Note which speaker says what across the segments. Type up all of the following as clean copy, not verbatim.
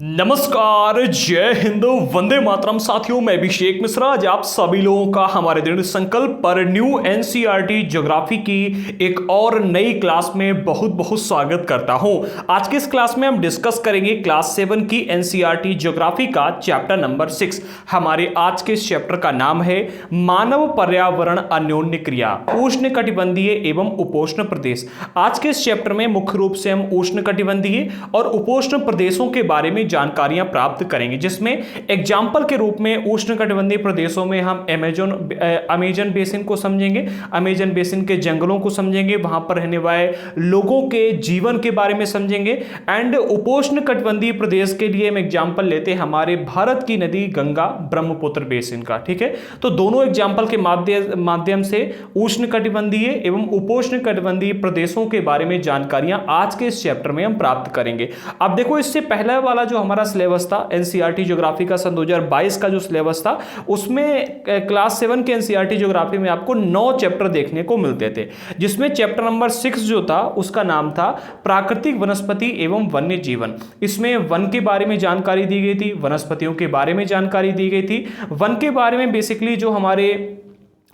Speaker 1: नमस्कार, जय हिंद, वंदे मातरम। साथियों, मैं अभिषेक मिश्रा आज आप सभी लोगों का हमारे दृढ़ संकल्प पर न्यू एनसीईआरटी ज्योग्राफी की एक और नई क्लास में बहुत बहुत स्वागत करता हूं। आज के इस क्लास में हम डिस्कस करेंगे क्लास 7 की एनसीईआरटी ज्योग्राफी का चैप्टर नंबर 6। हमारे आज के इस चैप्टर का नाम है मानव पर्यावरण अन्योन्य क्रिया, उष्ण कटिबंधीय एवं उपोष्ण प्रदेश। आज के इस चैप्टर में मुख्य रूप से हम उष्ण कटिबंधीय और उपोष्ण प्रदेशों के बारे में जानकारियां प्राप्त करेंगे, जिसमें एग्जाम्पल के रूप में उष्णकटिबंधीय प्रदेशों में हम अमेजन बेसिन को समझेंगे, अमेजन बेसिन के जंगलों को समझेंगे, वहां पर रहने वाले लोगों के जीवन के बारे में समझेंगे। एंड उपोष्ण कटिबंधीय प्रदेश के लिए हम एग्जाम्पल लेते हैं हमारे भारत की नदी गंगा ब्रह्मपुत्र बेसिन का। ठीक है, तो दोनों एग्जाम्पल के माध्यम से उष्ण कटिबंधीय एवं उपोष्ण कटिबंधीय प्रदेशों के बारे में जानकारियां आज के इस चैप्टर में हम प्राप्त करेंगे। अब देखो, इससे पहला वाला जो हमारा सिलेबस था एनसीईआरटी ज्योग्राफी का सन 2022 का जो सिलेबस था, उसमें क्लास 7 के एनसीईआरटी ज्योग्राफी में आपको 9 चैप्टर देखने को मिलते थे, जिसमें चैप्टर नंबर 6 जो था उसका नाम था प्राकृतिक वनस्पति एवं वन्य जीवन। इसमें वन के बारे में जानकारी दी गई थी, वनस्पतियों के बारे में जानकारी दी गई थी। वन के बारे में बेसिकली जो हमारे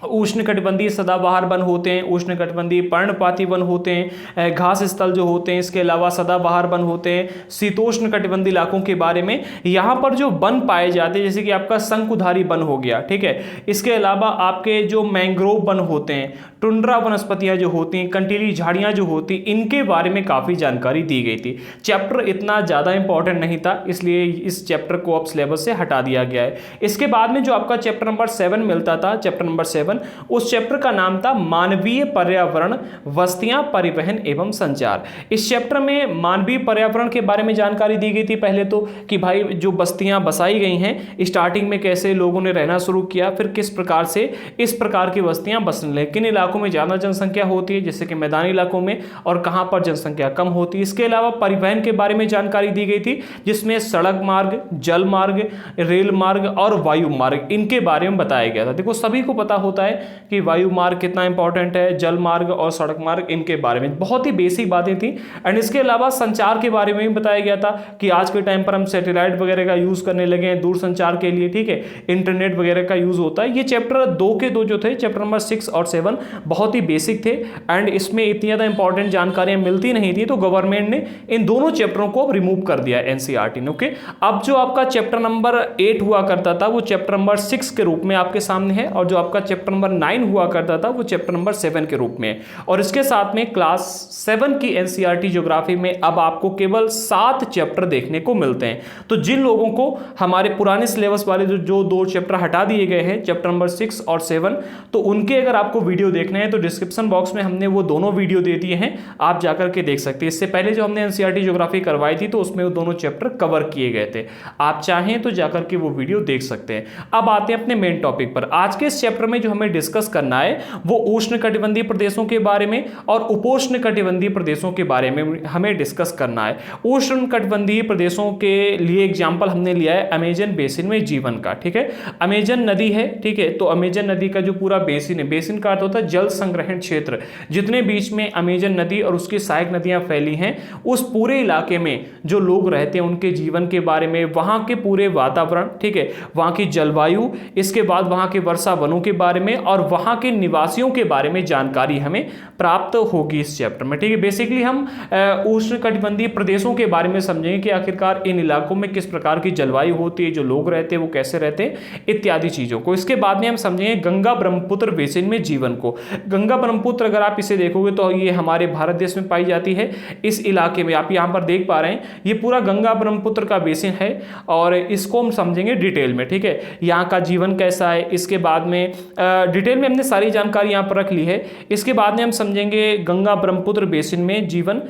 Speaker 1: उष्णकटिबंधीय सदाबहार वन होते हैं, उष्णकटिबंधीय पर्णपाती वन होते हैं, घास स्थल जो होते हैं, इसके अलावा सदाबहार वन होते हैं, शीतोष्ण कटिबंधीय इलाकों के बारे में यहाँ पर जो वन पाए जाते हैं, जैसे कि आपका शंकुधारी वन हो गया। ठीक है, इसके अलावा आपके जो मैंग्रोव वन होते हैं, टुंड्रा वनस्पतियां जो होती हैं, कंटीली झाड़ियां जो होती, इनके बारे में काफ़ी जानकारी दी गई थी। चैप्टर इतना ज़्यादा इंपॉर्टेंट नहीं था, इसलिए इस चैप्टर को अब सिलेबस से हटा दिया गया है। इसके बाद में जो आपका चैप्टर नंबर 7 मिलता था, चैप्टर नंबर 7, उस चैप्टर का नाम था मानवीय पर्यावरण, वस्तियां, परिवहन एवं संचार। इस चैप्टर में मानवीय पर्यावरण के बारे में जानकारी दी गई थी पहले तो, कि भाई जो बस्तियां बसाई गई हैं, स्टार्टिंग में कैसे लोगों ने रहना शुरू किया, फिर किस प्रकार से इस प्रकार की बस्तियां बसने लगी, किन इलाकों में ज़्यादा जनसंख्या होती है जैसे कि मैदानी इलाकों में, और कहां पर जनसंख्या कम होती है। इसके अलावा परिवहन के बारे में जानकारी दी गई थी, जिसमें सड़क मार्ग, जल मार्ग, रेल मार्ग और वायु मार्ग, इनके बारे में बताया गया था। देखो, सभी को पता होता है कि वायु मार्ग कितना इंपॉर्टेंट है, जल मार्ग और सड़क मार्ग, इनके बारे में बहुत ही बेसिक बातें थी। एंड इसके अलावा संचार के बारे में भी बताया गया था कि आज के टाइम पर हम सैटेलाइट वगैरह का यूज करने लगे हैं दूर संचार के लिए। ठीक है, इंटरनेट वगैरह का यूज होता है। ये चैप्टर 2 के 2 जो थे, चैप्टर नंबर 6 और 7, बहुत ही बेसिक थे एंड इसमें इतनी ज़्यादा इंपॉर्टेंट जानकारियां मिलती नहीं थी, तो गवर्नमेंट ने इन दोनों चैप्टरों को रिमूव कर दिया एनसीईआरटी ने। ओके, अब जो आपका चैप्टर नंबर 8 हुआ करता था, वो चैप्टर नंबर 6 के रूप में आपके सामने है, और जो आपका चैप्टर नंबर 9 हुआ करता था, वो चैप्टर नंबर 7 के रूप में। और इसके साथ में क्लास 7 की एनसीईआरटी ज्योग्राफी में अब आपको केवल 7 चैप्टर देखने को मिलते हैं। तो जिन लोगों को हमारे पुराने सिलेबस वाले जो 2 चैप्टर हटा दिए गए हैं, चैप्टर नंबर 6 और 7, तो उनके अगर आपको वीडियो देखना है तो डिस्क्रिप्शन बॉक्स में हमने वो दोनों वीडियो दे दिए हैं, आप जाकर के देख सकते हैं। इससे पहले जो हमने एनसीईआरटी ज्योग्राफी करवाई थी, तो उसमें वो दोनों चैप्टर कवर किए गए थे, आप चाहें तो जाकर के वो वीडियो देख सकते हैं। अब आते हैं अपने मेन टॉपिक पर। आज के इस चैप्टर में जो हमें डिस्कस करना है वो उष्ण कटिबंधीय प्रदेशों के बारे में और उपोष्ण कटिबंधीय प्रदेशों के बारे में हमें डिस्कस करना है। उष्ण कटिबंधीय प्रदेशों के लिए एग्जांपल हमने लिया है अमेजन बेसिन में जीवन का। ठीक है, अमेजन नदी है। ठीक है, तो अमेजन नदी का जो पूरा बेसिन है, बेसिन का अर्थ होता है जल संग्रहण क्षेत्र, जितने बीच में अमेजन नदी और उसकी सहायक नदियां फैली हैं, उस पूरे इलाके में जो लोग रहते हैं उनके जीवन के बारे में, वहां के पूरे वातावरण, ठीक है, वहां की जलवायु, इसके बाद वहां के वर्षा वनों के बारे में और वहां के निवासियों के बारे में जानकारी हमें प्राप्त होगी इस चैप्टर में। ठीक है, बेसिकली हम उष्णकटिबंधीय प्रदेशों के बारे में समझेंगे कि आखिरकार इन इलाकों में किस प्रकार की जलवायु होती है, जो लोग रहते हैं वो कैसे रहते हैं, इत्यादि चीजों को। इसके बाद में हम समझेंगे गंगा ब्रह्मपुत्र बेसिन में जीवन को। गंगा ब्रह्मपुत्र अगर आप इसे देखोगे तो ये हमारे भारत देश में पाई जाती है। इस इलाके में आप यहाँ पर देख पा रहे हैं, ये पूरा गंगा ब्रह्मपुत्र का बेसिन है और इसको हम समझेंगे डिटेल में। ठीक है, यहाँ का जीवन कैसा है, इसके बाद में डिटेल में हमने सारी जानकारी यहाँ पर रख ली है। इसके बाद में हम समझेंगे गंगा ब्रह्मपुत्र बेसिन में जीवन,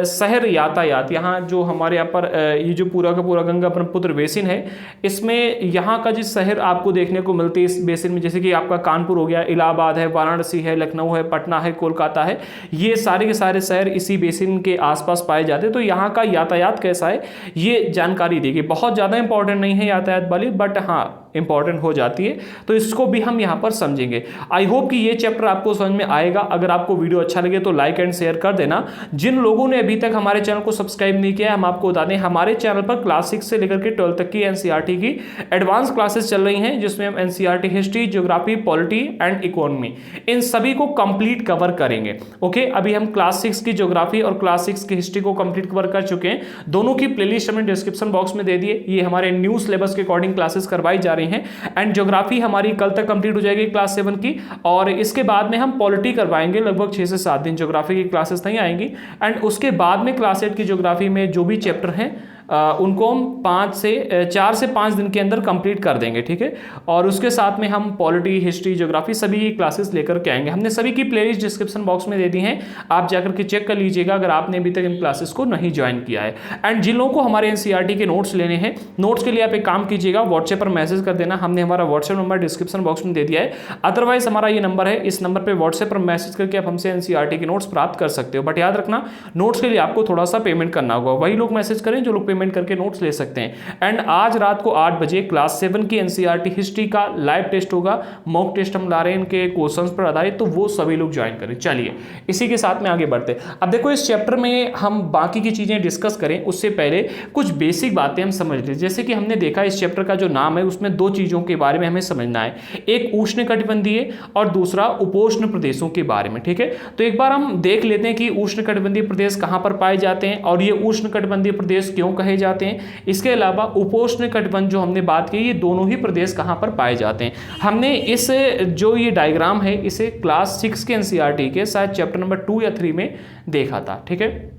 Speaker 1: शहर यातायात। यहाँ जो हमारे यहाँ पर ये जो पूरा का पूरा गंगा ब्रह्मपुत्र बेसिन है, इसमें यहाँ का जिस शहर आपको देखने को मिलते हैं इस बेसिन में, जैसे कि आपका कानपुर हो गया, इलाहाबाद है, वाराणसी है, लखनऊ है, पटना है, कोलकाता है, ये सारे के सारे शहर इसी बेसिन के आसपास पाए जाते हैं। तो यहाँ का यातायात कैसा है, ये जानकारी दी गई। बहुत ज़्यादा इंपॉर्टेंट नहीं है यातायात वाली, बट हाँ इंपॉर्टेंट हो जाती है, तो इसको भी हम यहाँ पर समझेंगे। आई होप कि ये चैप्टर आपको समझ में आएगा। अगर आपको वीडियो अच्छा लगे तो लाइक एंड शेयर कर देना। जिन लोगों ने अभी तक हमारे चैनल को सब्सक्राइब नहीं किया, हम आपको बता दें हमारे चैनल पर क्लास 6 से लेकर के 12 तक की एनसीईआरटी की एडवांस क्लासेस चल रही हैं, जिसमें हम NCERT history, geography, polity and economy in सभी को कंप्लीट कवर करेंगे। ओके, अभी हम क्लास 6 की ज्योग्राफी और क्लास 6 की हिस्ट्री को कंप्लीट कवर कर चुके हैं। दोनों की प्लेलिस्ट हमने डिस्क्रिप्शन बॉक्स में दे दिए। ये हमारे न्यू सिलेबस के अकॉर्डिंग क्लासेस करवाई जा रही हैं। एंड ज्योग्राफी हमारी कल तक कंप्लीट हो जाएगी क्लास 7 की, और इसके बाद में हम पॉलिटी करवाएंगे। लगभग 6 से 7 दिन ज्योग्राफी की क्लासेस नहीं आएंगी। एंड उसके बाद में क्लास 8 की ज्योग्राफी में जो भी चैप्टर हैं उनको हम 4 से 5 दिन के अंदर कंप्लीट कर देंगे, ठीक है। और उसके साथ में हम पॉलिटी, हिस्ट्री, ज्योग्राफी सभी क्लासेस लेकर के आएंगे। हमने सभी की प्लेलिस्ट डिस्क्रिप्शन बॉक्स में दे दी हैं, आप जाकर के चेक कर लीजिएगा अगर आपने अभी तक इन क्लासेस को नहीं ज्वाइन किया है। एंड जिन लोगों को हमारे एनसीईआरटी के नोट्स लेने हैं, नोट्स के लिए आप एक काम कीजिएगा, व्हाट्सएप पर मैसेज कर देना। हमने हमारा व्हाट्सएप नंबर डिस्क्रिप्शन बॉक्स में दे दिया है। अदरवाइज हमारा ये नंबर है, इस नंबर पर व्हाट्सएप पर मैसेज करके आप हमसे एनसीईआरटी के नोट्स प्राप्त कर सकते हो। बट याद रखना, नोट्स के लिए आपको थोड़ा सा पेमेंट करना होगा। वही लोग मैसेज करें जो लोग पेमेंट करके नोट्स ले सकते हैं। एंड आज रात को 8 बजे क्लास 7 की एनसीईआरटी हिस्ट्री का लाइव टेस्ट होगा। मॉक टेस्ट हम ला रहे हैं इनके क्वेश्चंस पर आधारित, तो वो सभी लोग ज्वाइन करें। चलिए इसी के साथ में आगे बढ़ते। अब देखो, इस चैप्टर में हम बाकी की चीजें डिस्कस करें उससे पहले कुछ बेसिक बातें हम समझ लें। जैसे कि हमने देखा इस चैप्टर का जो नाम है उसमें 2 चीजों के बारे में हमें समझना है, एक उष्णकटिबंधीय और दूसरा उपोष्ण प्रदेशों के बारे में, ठीक है। तो एक बार हम देख लेते हैं कि उष्णकटिबंधीय प्रदेश कहां पर पाए जाते हैं और ये उष्णकटिबंधीय प्रदेश क्यों कहे जाते हैं। इसके अलावा उपोष्ण कटिबंध जो हमने बात की, ये दोनों ही प्रदेश कहां पर पाए जाते हैं। हमने इस जो ये डायग्राम है इसे क्लास 6 के एनसीईआरटी के शायद चैप्टर नंबर 2 या 3 में देखा था, ठीक है।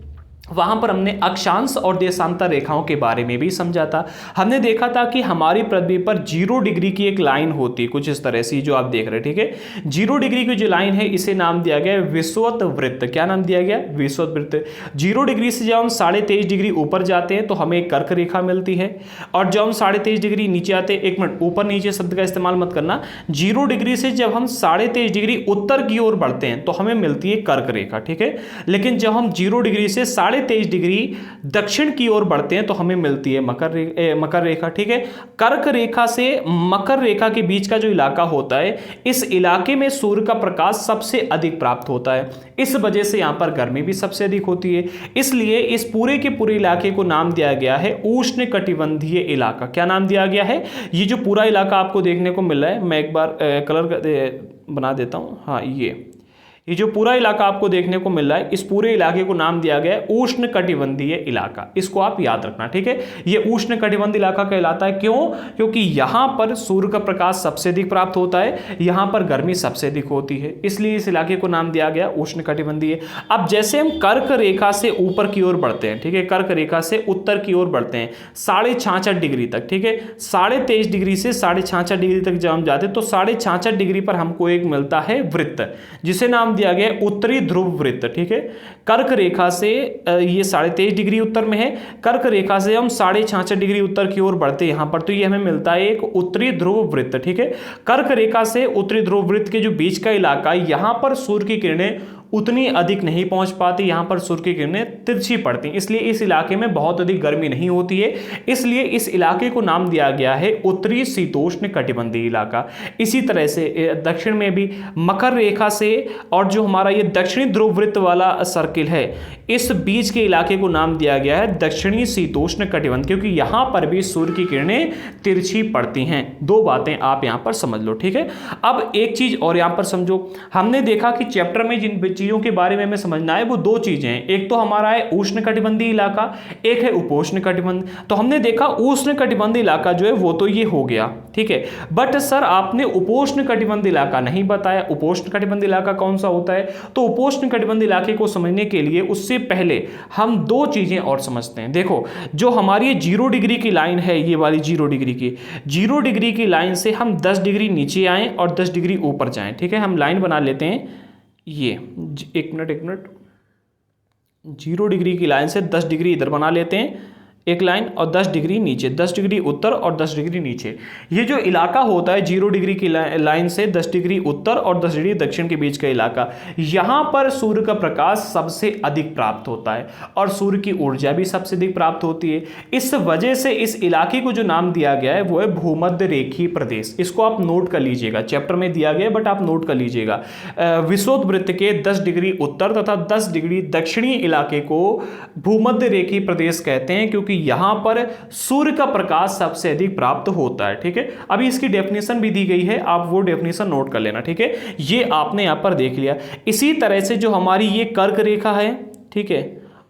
Speaker 1: वहां पर हमने अक्षांश और देशांतर रेखाओं के बारे में भी समझा था। हमने देखा था कि हमारी पृथ्वी पर 0 डिग्री की एक लाइन होती है, कुछ इस तरह से जो आप देख रहे हैं, ठीक है। 0 डिग्री की जो लाइन है इसे नाम दिया गया विषुवत वृत्त। क्या नाम दिया गया? विषुवत वृत्त। 0 डिग्री से जब हम 23.5 डिग्री ऊपर जाते हैं तो हमें कर्क रेखा मिलती है, और जब हम 23.5 डिग्री नीचे आते हैं, 1 मिनट, ऊपर नीचे शब्द का इस्तेमाल मत करना। 0 डिग्री से जब हम 23.5 डिग्री उत्तर की ओर बढ़ते हैं तो हमें मिलती है कर्क रेखा, ठीक है। लेकिन जब हम 0 डिग्री से 23.5 डिग्री दक्षिण की ओर बढ़ते हैं तो हमें मिलती है मकर रेखा, ठीक है। कर्क रेखा से मकर रेखा के बीच का जो इलाका होता है, इस इलाके में सूर्य का प्रकाश सबसे अधिक प्राप्त होता है। इस वजह से यहां पर गर्मी भी सबसे अधिक होती है। इसलिए इस पूरे के पूरे इलाके को नाम दिया गया है उष्णकटिबंधीय इलाका। क्या नाम दिया गया है? ये जो पूरा इलाका आपको देखने को मिल रहा है, मैं एक बार कलर बना देता हूं। हाँ, ये जो पूरा इलाका आपको देखने को मिल रहा है, इस पूरे इलाके को नाम दिया गया है उष्णकटिबंधीय इलाका। इसको आप याद रखना, ठीक है। ये उष्णकटिबंधीय इलाका कहलाता है। क्यों? क्योंकि यहां पर सूर्य का प्रकाश सबसे अधिक प्राप्त होता है, यहां पर गर्मी सबसे अधिक होती है, इसलिए इस इलाके को नाम दिया गया उष्णकटिबंधीय। अब जैसे हम कर्क रेखा से ऊपर की ओर बढ़ते हैं, ठीक है, कर्क रेखा से उत्तर की ओर बढ़ते हैं 66.5 डिग्री तक, ठीक है। 23.5 डिग्री से 66.5 डिग्री तक जब हम जाते हैं तो 66.5 डिग्री पर हमको एक मिलता है वृत्त, जिसे नाम दिया गया उत्तरी ध्रुव वृत्त, ठीक है। कर्क रेखा से ये 23.5 डिग्री उत्तर में है, कर्क रेखा से हम 66.5 डिग्री उत्तर की ओर बढ़ते हैं यहां पर, तो ये हमें मिलता है एक उत्तरी ध्रुव वृत्त, ठीक है। कर्क रेखा से उत्तरी ध्रुव वृत्त के जो बीच का इलाका, यहां पर सूर्य की किरणें उतनी अधिक नहीं पहुंच पाती, यहां पर सूर्य की किरणें तिरछी पड़ती, इसलिए इस इलाके में बहुत अधिक गर्मी नहीं होती है। इसलिए इस इलाके को नाम दिया गया है उत्तरी शीतोष्ण कटिबंधीय इलाका। इसी तरह से दक्षिण में भी मकर रेखा से और जो हमारा ये दक्षिणी ध्रुव वृत्त वाला सर्किल है, इस बीच के इलाके को नाम दिया गया है दक्षिणी शीतोष्ण कटिबंध, क्योंकि यहां पर भी सूर्य की किरणें तिरछी पड़ती हैं। 2 बातें आप यहां पर समझ लो, ठीक है। अब एक चीज और यहां पर समझो, हमने देखा कि चैप्टर में जिन चीजों के बारे में हमें समझना है वो 2 चीजें हैं, एक तो हमारा है उष्णकटिबंधीय इलाका, एक है उपोष्ण कटिबंध। तो हमने देखा उष्णकटिबंधीय इलाका जो है वो तो ये हो गया, ठीक है। बट सर आपने उपोष्ण कटिबंधीय इलाका नहीं बताया, उपोष्ण कटिबंधीय इलाका कौन सा होता है? तो उपोष्ण कटिबंधीय इलाके को समझने के लिए उससे पहले हम 2 चीजें और समझते हैं। देखो, जो हमारी 0 डिग्री की लाइन है, ये वाली 0 डिग्री की लाइन से हम 10 डिग्री नीचे आए और 10 डिग्री ऊपर जाएं, ठीक है। हम लाइन बना लेते हैं, ये एक मिनट 0 डिग्री की लाइन से 10 डिग्री इधर बना लेते हैं, एक लाइन और 10 डिग्री नीचे, 10 डिग्री उत्तर और 10 डिग्री नीचे। ये जो इलाका होता है 0 डिग्री की लाइन से 10 डिग्री उत्तर और 10 डिग्री दक्षिण के बीच का इलाका, यहां पर सूर्य का प्रकाश सबसे अधिक प्राप्त होता है और सूर्य की ऊर्जा भी सबसे अधिक प्राप्त होती है। इस वजह से इस इलाके को जो नाम दिया गया है वो है भूमध्य रेखीय प्रदेश। इसको आप नोट कर लीजिएगा, चैप्टर में दिया गया बट आप नोट कर लीजिएगा। विषुवत वृत्त के 10 डिग्री उत्तर तथा 10 डिग्री दक्षिणी इलाके को भूमध्य रेखीय प्रदेश कहते हैं, क्योंकि यहां पर सूर्य का प्रकाश सबसे अधिक प्राप्त होता है। ठीक है, अभी इसकी डेफिनेशन भी दी गई है, आप वो डेफिनेशन नोट कर लेना। ठीक है, ये आपने यहां पर देख लिया। इसी तरह से जो हमारी ये कर्क रेखा है, ठीक है,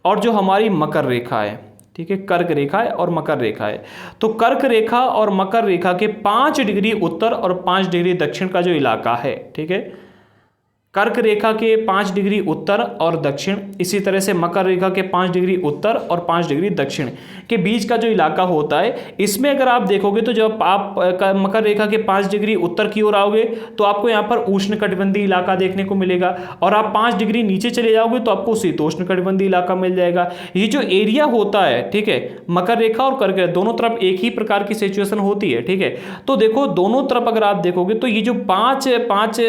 Speaker 1: और जो हमारी मकर रेखा है, ठीक है, कर्क रेखा है और मकर रेखा है, तो कर्क रेखा और मकर रेखा के 5 डिग्री उत्तर और 5 डिग्री दक्षिण का जो इलाका है, ठीक है, कर्क रेखा के 5 डिग्री उत्तर और दक्षिण, इसी तरह से मकर रेखा के 5 डिग्री उत्तर और 5 डिग्री दक्षिण के बीच का जो इलाका होता है, इसमें अगर आप देखोगे तो जब आप मकर रेखा के 5 डिग्री उत्तर की ओर आओगे तो आपको यहाँ पर उष्णकटिबंधीय इलाका देखने को मिलेगा, और आप 5 डिग्री नीचे चले जाओगे तो आपको शीतोष्ण कटिबंधीय इलाका मिल जाएगा। ये जो एरिया होता है, ठीक है, मकर रेखा और कर्क रेखा दोनों तरफ एक ही प्रकार की सिचुएशन होती है। ठीक है, तो देखो दोनों तरफ अगर आप देखोगे तो ये जो 5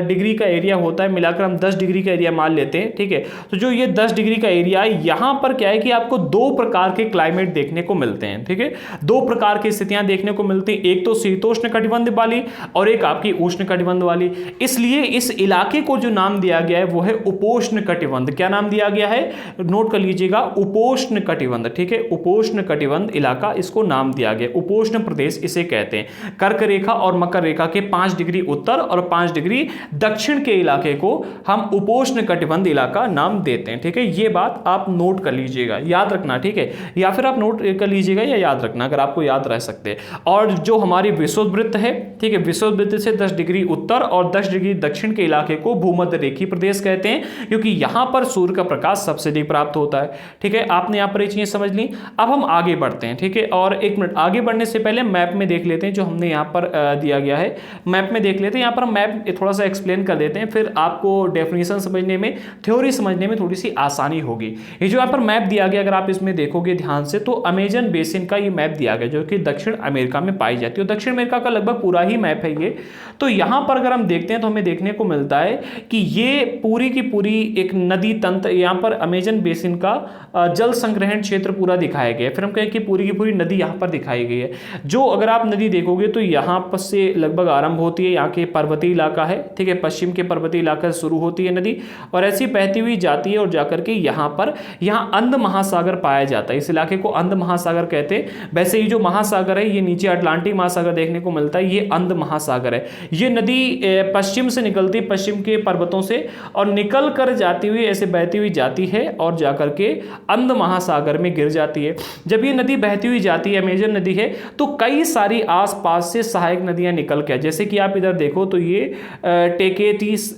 Speaker 1: डिग्री का एरिया होता है, मिलाकर हम 10 डिग्री का एरिया मान लेते हैं। ठीक है, तो जो ये 10 डिग्री का एरिया है, यहां पर क्या है कि आपको 2 प्रकार के क्लाइमेट देखने को मिलते हैं। ठीक है, 2 प्रकार की स्थितियां देखने को मिलती हैं, एक तो शीतोष्ण कटिबंध वाली और एक आपकी उष्ण कटिबंध वाली। इसलिए इस इलाके को जो नाम दिया गया है वो है उपोष्ण कटिबंध। क्या नाम दिया गया है, नोट कर लीजिएगा, उपोष्ण कटिबंध। ठीक है, उपोष्ण कटिबंध इलाका, इसको नाम दिया गया, उपोष्ण प्रदेश इसे कहते हैं। कर्क रेखा और मकर रेखा के 5 डिग्री उत्तर और 5 डिग्री दक्षिण के इलाके को हम उपोष्ण कटिबंध इलाका नाम देते हैं। ठीक है, ये बात आप नोट कर लीजिएगा, याद रखना। ठीक है, या फिर आप नोट कर लीजिएगा या याद रखना अगर आपको याद रह सकते हैं। और जो हमारी विषुवत वृत्त है, ठीक है, विषुवत वृत्त से 10 डिग्री उत्तर और 10 डिग्री दक्षिण के इलाके को भूमध्य रेखीय प्रदेश कहते हैं, क्योंकि यहां पर सूर्य का प्रकाश सबसे अधिक प्राप्त होता है। ठीक है, आपने यहां पर ये चीजें समझ ली। अब हम आगे बढ़ते हैं। ठीक है, और एक मिनट आगे बढ़ने से पहले मैप में देख लेते हैं जो हमने यहाँ पर दिया गया है, मैप में देख लेते हैं। यहाँ पर मैप थोड़ा सा एक्सप्लेन कर देते हैं, फिर आपको डेफिनेशन समझने में, थ्योरी समझने में थोड़ी सी आसानी होगी। ये जो यहाँ पर मैप दिया गया, अगर आप इसमें देखोगे ध्यान से, तो अमेजन बेसिन का ये मैप दिया गया जो कि दक्षिण अमेरिका में पाई जाती है। दक्षिण अमेरिका का लगभग पूरा ही मैप है ये। तो यहाँ पर अगर हम देखते हैं तो हमें देखने को मिलता है कि ये पूरी की पूरी एक नदी तंत्र, यहाँ पर अमेजन बेसिन का जल संग्रहण क्षेत्र पूरा दिखाया गया है। फिर हम कहें कि पूरी की पूरी नदी यहाँ पर दिखाई गई है। जो अगर आप नदी देखोगे तो यहाँ पर से लगभग आरंभ होती है, यहाँ के पर्वतीय इलाका है, ठीक है, पश्चिम के पर्वतीय इलाका से शुरू होती है नदी और ऐसी बहती हुई जाती है और जाकर के यहाँ अंध महासागर पाया जाता है। इस इलाके को अंध महासागर कहते हैं। वैसे ये जो महासागर है, ये नीचे अटलांटिक महासागर देखने को मिलता है, ये अंध महासागर है। ये नदी पश्चिम से निकलती है, पश्चिम के पर्वतों से, और निकल कर जाती हुई ऐसे बहती हुई जाती है और जाकर के अंध महासागर में गिर जाती है। जब ये नदी बहती हुई जाती है, अमेजन नदी है, तो कई सारी आसपास से सहायक नदियां निकल के, जैसे कि आप इधर देखो तो ये टेकेटिस,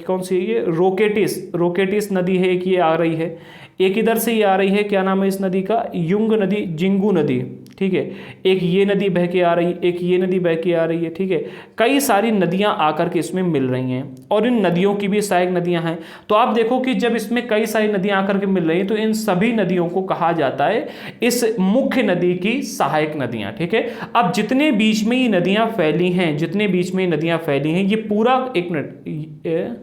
Speaker 1: कौन सी है ये, रोकेटिस नदी है, एक ये आ रही है, एक इधर से ये आ रही है, क्या नाम है इस नदी का, युंग नदी, जिंगू नदी, ठीक है, एक ये नदी बह के आ रही है, एक ये नदी बह के आ रही है। ठीक है, कई सारी नदियां आकर के इसमें मिल रही हैं और इन नदियों की भी सहायक नदियां हैं। तो आप देखो कि जब इसमें कई सारी नदियां आकर के मिल रही हैं तो इन सभी नदियों को कहा जाता है इस मुख्य नदी की सहायक नदियां। ठीक है, अब जितने बीच में ये नदियां फैली हैं, जितने बीच में नदियां फैली हैं, ये पूरा, एक मिनट,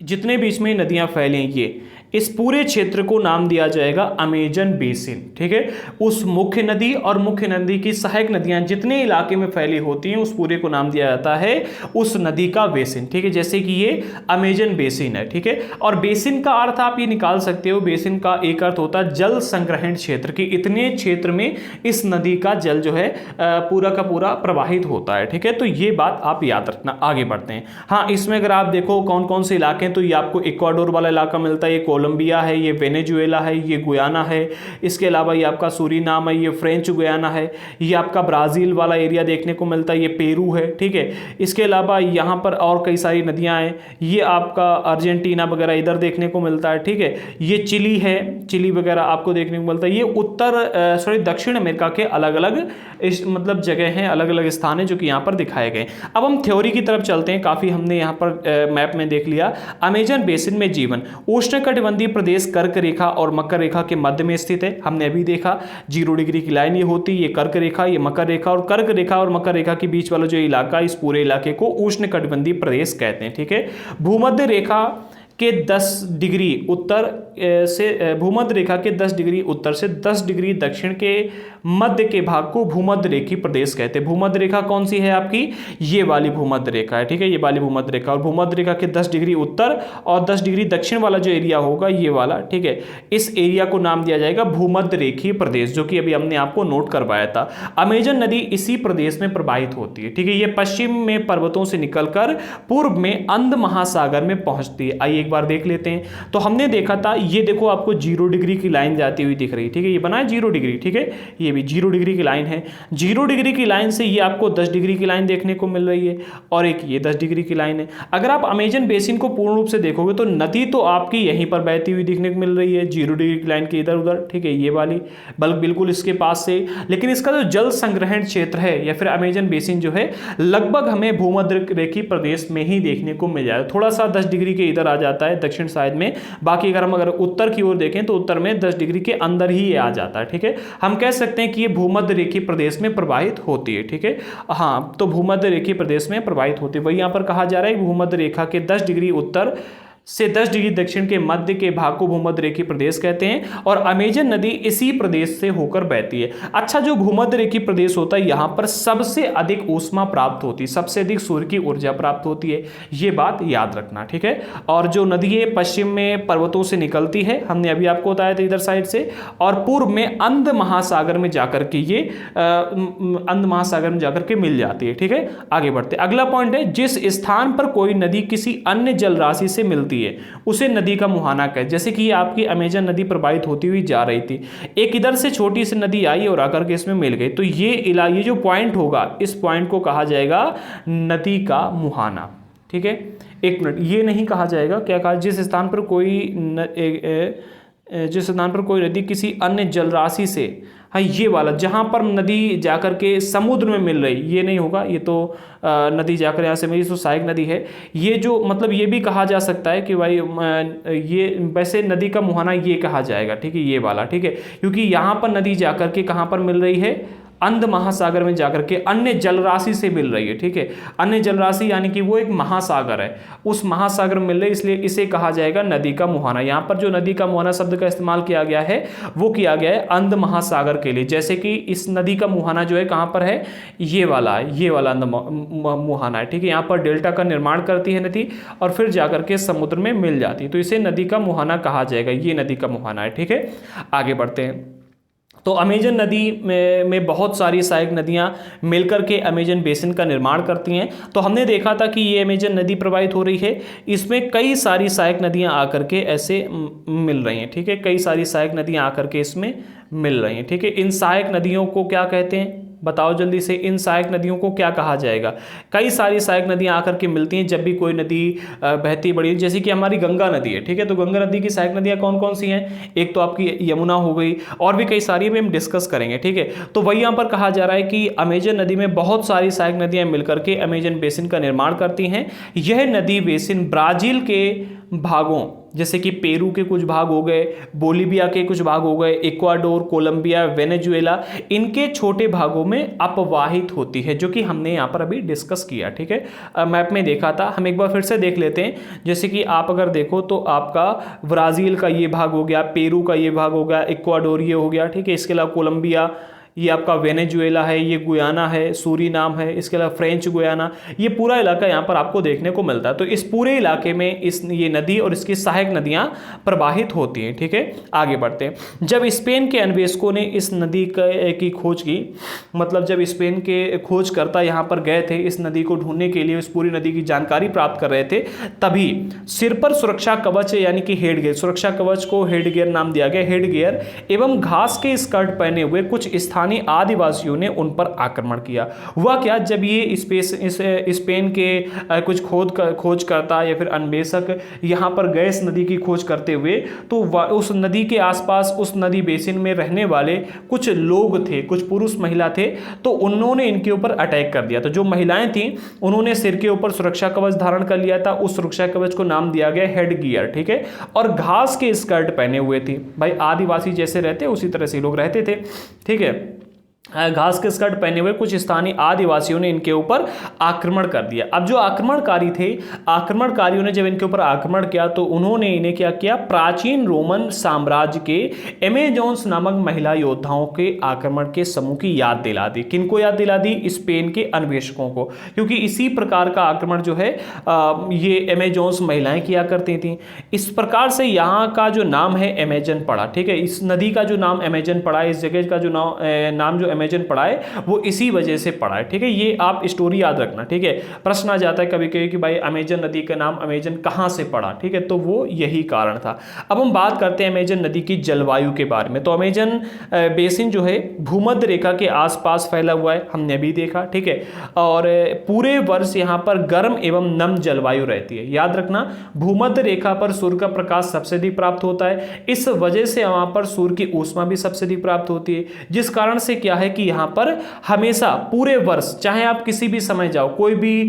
Speaker 1: जितने बीच में नदियां फैली हैं, ये इस पूरे क्षेत्र को नाम दिया जाएगा अमेजन बेसिन। ठीक है, उस मुख्य नदी और मुख्य नदी की सहायक नदियां जितने इलाके में फैली होती हैं उस पूरे को नाम दिया जाता है उस नदी का बेसिन। ठीक है, जैसे कि ये अमेजन बेसिन है। ठीक है, और बेसिन का अर्थ आप ये निकाल सकते हो, बेसिन का एक अर्थ होता है जल संग्रहण क्षेत्र की, इतने क्षेत्र में इस नदी का जल जो है पूरा का पूरा प्रवाहित होता है। ठीक है, तो ये बात आप याद रखना। आगे बढ़ते हैं। हाँ, इसमें अगर आप देखो कौन कौन से इलाके हैं, तो ये आपको इक्वाडोर वाला इलाका मिलता है, ये कोलंबिया है, ये वेनेजुएला है, ये गुयाना है, इसके अलावा ये आपका सूरीनाम है, ये फ्रेंच गुयाना है, ये आपका ब्राजील वाला एरिया देखने को मिलता है, ये पेरू है। ठीक है, इसके अलावा यहाँ पर और कई सारी नदियाँ हैं, ये आपका अर्जेंटीना वगैरह इधर देखने को मिलता है। ठीक है, ये चिली है, चिली वगैरह आपको देखने को मिलता है। ये दक्षिण अमेरिका के अलग अलग मतलब जगह हैं, अलग अलग स्थान हैं जो कि यहाँ पर दिखाए गए। अब हम थ्योरी की तरफ चलते हैं। काफ़ी हमने यहाँ पर मैप में देख लिया। अमेजन बेसिन में जीवन, उष्णकटिबंधीय उष्णकटिबंधीय प्रदेश कर्क रेखा और मकर रेखा के मध्य में स्थित है। हमने अभी देखा 0 डिग्री की लाइन ये होती है, ये कर्क रेखा, ये मकर रेखा, और कर्क रेखा और मकर रेखा के बीच वाला जो इलाका, इस पूरे इलाके को उष्णकटिबंधीय प्रदेश कहते हैं। ठीक है, भूमध्य रेखा के 10 डिग्री उत्तर से भूमध्य रेखा के 10 डिग्री उत्तर से 10 डिग्री दक्षिण के मध्य के भाग को भूमध्य रेखीय प्रदेश कहते हैं। भूमध्य रेखा कौन सी है आपकी? ये वाली भूमध्य रेखा है। ठीक है, ये वाली भूमध्य रेखा, और भूमध्य रेखा के 10 डिग्री उत्तर और 10 डिग्री दक्षिण वाला जो एरिया होगा, ये वाला, ठीक है, इस एरिया को नाम दिया जाएगा भूमध्य रेखीय प्रदेश, जो कि अभी हमने आपको नोट करवाया था। अमेजन नदी इसी प्रदेश में प्रवाहित होती है। ठीक है, ये पश्चिम में पर्वतों से निकलकर पूर्व में अंध महासागर में पहुंचती है। आइए एक बार देख लेते हैं। तो हमने देखा था, ये देखो आपको 0 डिग्री की लाइन जाती हुई दिख रही है। ठीक है, ये बना है 0 डिग्री। ठीक है, ये भी 0 डिग्री की लाइन है। 0 डिग्री की लाइन से ये आपको 10 डिग्री की लाइन देखने को मिल रही है, और एक ये 10 डिग्री की लाइन है। अगर आप अमेजन बेसिन को पूर्ण रूप से देखोगे तो नदी तो आपकी यहीं पर बहती हुई दिखने को मिल रही है, 0 डिग्री की लाइन के इधर उधर। ठीक है, ये वाली बल्कि बिल्कुल इसके पास से, लेकिन इसका जो जल संग्रहण क्षेत्र है या फिर अमेजन बेसिन जो है, लगभग हमें भूमध्य रेखीय प्रदेश में ही देखने को मिल जाएगा। थोड़ा सा 10 डिग्री के इधर आ जाता है दक्षिण साइड में, बाकी अगर उत्तर की ओर देखें तो उत्तर में 10 डिग्री के अंदर ही ये आ जाता है। ठीक है, हम कह सकते हैं कि ये भूमध्य रेखीय प्रदेश में प्रवाहित होती है। ठीक है, हाँ, तो भूमध्य रेखीय प्रदेश में प्रवाहित होती है। वही यहां पर कहा जा रहा है भूमध्य रेखा के 10 डिग्री उत्तर से 10 डिग्री दक्षिण के मध्य के भाग को भूमध्य रेखीय प्रदेश कहते हैं, और अमेजन नदी इसी प्रदेश से होकर बहती है। अच्छा, जो भूमध्य रेखीय प्रदेश होता है, यहां पर सबसे अधिक ऊष्मा प्राप्त होती है, सबसे अधिक सूर्य की ऊर्जा प्राप्त होती है, ये बात याद रखना। ठीक है, और जो नदी है पश्चिम में पर्वतों से निकलती है, हमने अभी आपको बताया था इधर साइड से, और पूर्व में अंध महासागर में जाकर के ये अंध महासागर में जाकर के मिल जाती है। ठीक है, आगे बढ़ते। अगला पॉइंट है, जिस स्थान पर कोई नदी किसी अन्य जल राशि से मिलती है उसे नदी का मुहाना कहते हैं। जैसे कि आपकी अमेजन नदी प्रवाहित होती हुई जा रही थी, एक इधर से छोटी सी नदी आई और आकर के इसमें मिल गई, तो ये जो पॉइंट होगा, इस पॉइंट को कहा जाएगा नदी का मुहाना। ठीक है, एक मिनट, ये नहीं कहा जाएगा, क्या कहा, जिस स्थान पर कोई नदी किसी अन्य जल राशि से, हाँ, ये वाला जहां पर नदी जाकर के समुद्र में मिल रही, ये नहीं होगा, ये तो नदी जाकर यहाँ से मेरी तो सहायक नदी है। ये जो मतलब ये भी कहा जा सकता है कि भाई ये वैसे नदी का मुहाना ये कहा जाएगा। ठीक है, ये वाला, ठीक है, क्योंकि यहाँ पर नदी जाकर के कहाँ पर मिल रही है, अंध महासागर में जाकर के अन्य जलराशि से मिल रही है। ठीक है, अन्य जलराशि यानी कि वो एक महासागर है, उस महासागर में मिल रही है, इसलिए इसे कहा जाएगा नदी का मुहाना। यहाँ पर जो नदी का मुहाना शब्द का इस्तेमाल किया गया है वो किया गया है अंध महासागर के लिए। जैसे कि इस नदी का मुहाना जो है कहाँ पर है, ये वाला अंध मुहाना है। ठीक है, यहाँ पर डेल्टा का निर्माण करती है नदी और फिर जाकर के समुद्र में मिल जाती है, तो इसे नदी का मुहाना कहा जाएगा, ये नदी का मुहाना है। ठीक है, आगे बढ़ते हैं। तो अमेजन नदी में बहुत सारी सहायक नदियां मिलकर के अमेजन बेसिन का निर्माण करती हैं। तो हमने देखा था कि ये अमेजन नदी प्रवाहित हो रही है, इसमें कई सारी सहायक नदियां आकर के ऐसे मिल रही हैं। ठीक है, कई सारी सहायक नदियां आकर के इसमें मिल रही हैं। ठीक है, इन सहायक नदियों को क्या कहते हैं, बताओ जल्दी से, इन सहायक नदियों को क्या कहा जाएगा। कई सारी सहायक नदियां आकर के मिलती हैं जब भी कोई नदी बहती बड़ी, जैसे कि हमारी गंगा नदी है। ठीक है, तो गंगा नदी की सहायक नदियां कौन कौन सी हैं, एक तो आपकी यमुना हो गई, और भी कई सारी भी हम डिस्कस करेंगे। ठीक है, तो वही यहाँ पर कहा जा रहा है कि अमेजन नदी में बहुत सारी सहायक नदियां मिलकर के अमेजन बेसिन का निर्माण करती हैं। यह नदी बेसिन ब्राजील के भागों, जैसे कि पेरू के कुछ भाग हो गए, बोलीविया के कुछ भाग हो गए, इक्वाडोर, कोलंबिया, वेनेजुएला, इनके छोटे भागों में अपवाहित होती है, जो कि हमने यहाँ पर अभी डिस्कस किया। ठीक है, मैप में देखा था, हम एक बार फिर से देख लेते हैं। जैसे कि आप अगर देखो तो आपका ब्राजील का ये भाग हो गया, पेरू का ये भाग हो गया, इक्वाडोर ये हो गया। ठीक है, इसके अलावा कोलंबिया, ये आपका वेनेजुएला है, ये गुयाना है, सूरीनाम है, इसके अलावा फ्रेंच गुयाना, ये पूरा इलाका यहाँ पर आपको देखने को मिलता है। तो इस पूरे इलाके में ये नदी और इसकी सहायक नदियाँ प्रवाहित होती हैं। ठीक है, आगे बढ़ते हैं। जब स्पेन के अन्वेषकों ने इस नदी की खोज की, मतलब जब स्पेन के खोजकर्ता यहाँ पर गए थे इस नदी को ढूंढने के लिए, इस पूरी नदी की जानकारी प्राप्त कर रहे थे, तभी सिर पर सुरक्षा कवच यानी कि हेडगियर, सुरक्षा कवच को हेडगियर नाम दिया गया, हेडगियर एवं घास के स्कर्ट पहने हुए कुछ स्थानीय स्थानीय आदिवासियों ने उन पर आक्रमण किया। हुआ क्या, जब ये स्पेन के कुछ खोजकर्ता या फिर अन्वेषक यहाँ पर गए इस नदी की खोज करते हुए, तो उस नदी के आसपास, उस नदी बेसिन में रहने वाले कुछ लोग थे, कुछ पुरुष महिला थे, तो उन्होंने इनके ऊपर अटैक कर दिया। तो जो महिलाएं थीं उन्होंने सिर के ऊपर सुरक्षा कवच धारण कर लिया था, उस सुरक्षा कवच को नाम दिया गया हेड गियर, ठीक है, और घास के स्कर्ट पहने हुए थी। भाई आदिवासी जैसे रहते उसी तरह से लोग रहते थे, ठीक है। घास के स्कर्ट पहने हुए कुछ स्थानीय आदिवासियों ने इनके ऊपर आक्रमण कर दिया। अब जो आक्रमणकारी थे, आक्रमणकारियों ने जब इनके ऊपर आक्रमण किया तो उन्होंने इन्हें क्या किया, प्राचीन रोमन साम्राज्य के एमेजोन्स नामक महिला योद्धाओं के आक्रमण के समूह की याद दिला दी। किनको याद दिला दी? स्पेन के अन्वेषकों को, क्योंकि इसी प्रकार का आक्रमण जो है ये एमेजोन्स महिलाएं किया करती थी। इस प्रकार से यहाँ का जो नाम है अमेजन पड़ा, ठीक है, इस नदी का जो नाम अमेजन पड़ा है, इस जगह का जो नाम जो अमेजन पड़ा है वो इसी वजह से पड़ा है, ठीक है। ये आप स्टोरी याद रखना, ठीक है। प्रश्न आ जाता है कभी कभी कि भाई अमेजन नदी का नाम अमेजन कहां से पड़ा, ठीक है, तो वो यही कारण था। अब हम बात करते हैं अमेजन नदी की जलवायु के बारे में। तो अमेजन बेसिन जो है भूमध्य रेखा के आसपास फैला हुआ है, हमने भी देखा, ठीक है, और पूरे वर्ष यहां पर गर्म एवं नम जलवायु रहती है। याद रखना, भूमध्य रेखा पर सूर्य का प्रकाश सबसे अधिक प्राप्त होता है, इस वजह से वहां पर सूर्य की ऊष्मा भी सबसे अधिक प्राप्त होती है, जिस कारण से क्या है कि यहां पर हमेशा पूरे वर्ष, चाहे आप किसी भी समय जाओ, कोई भी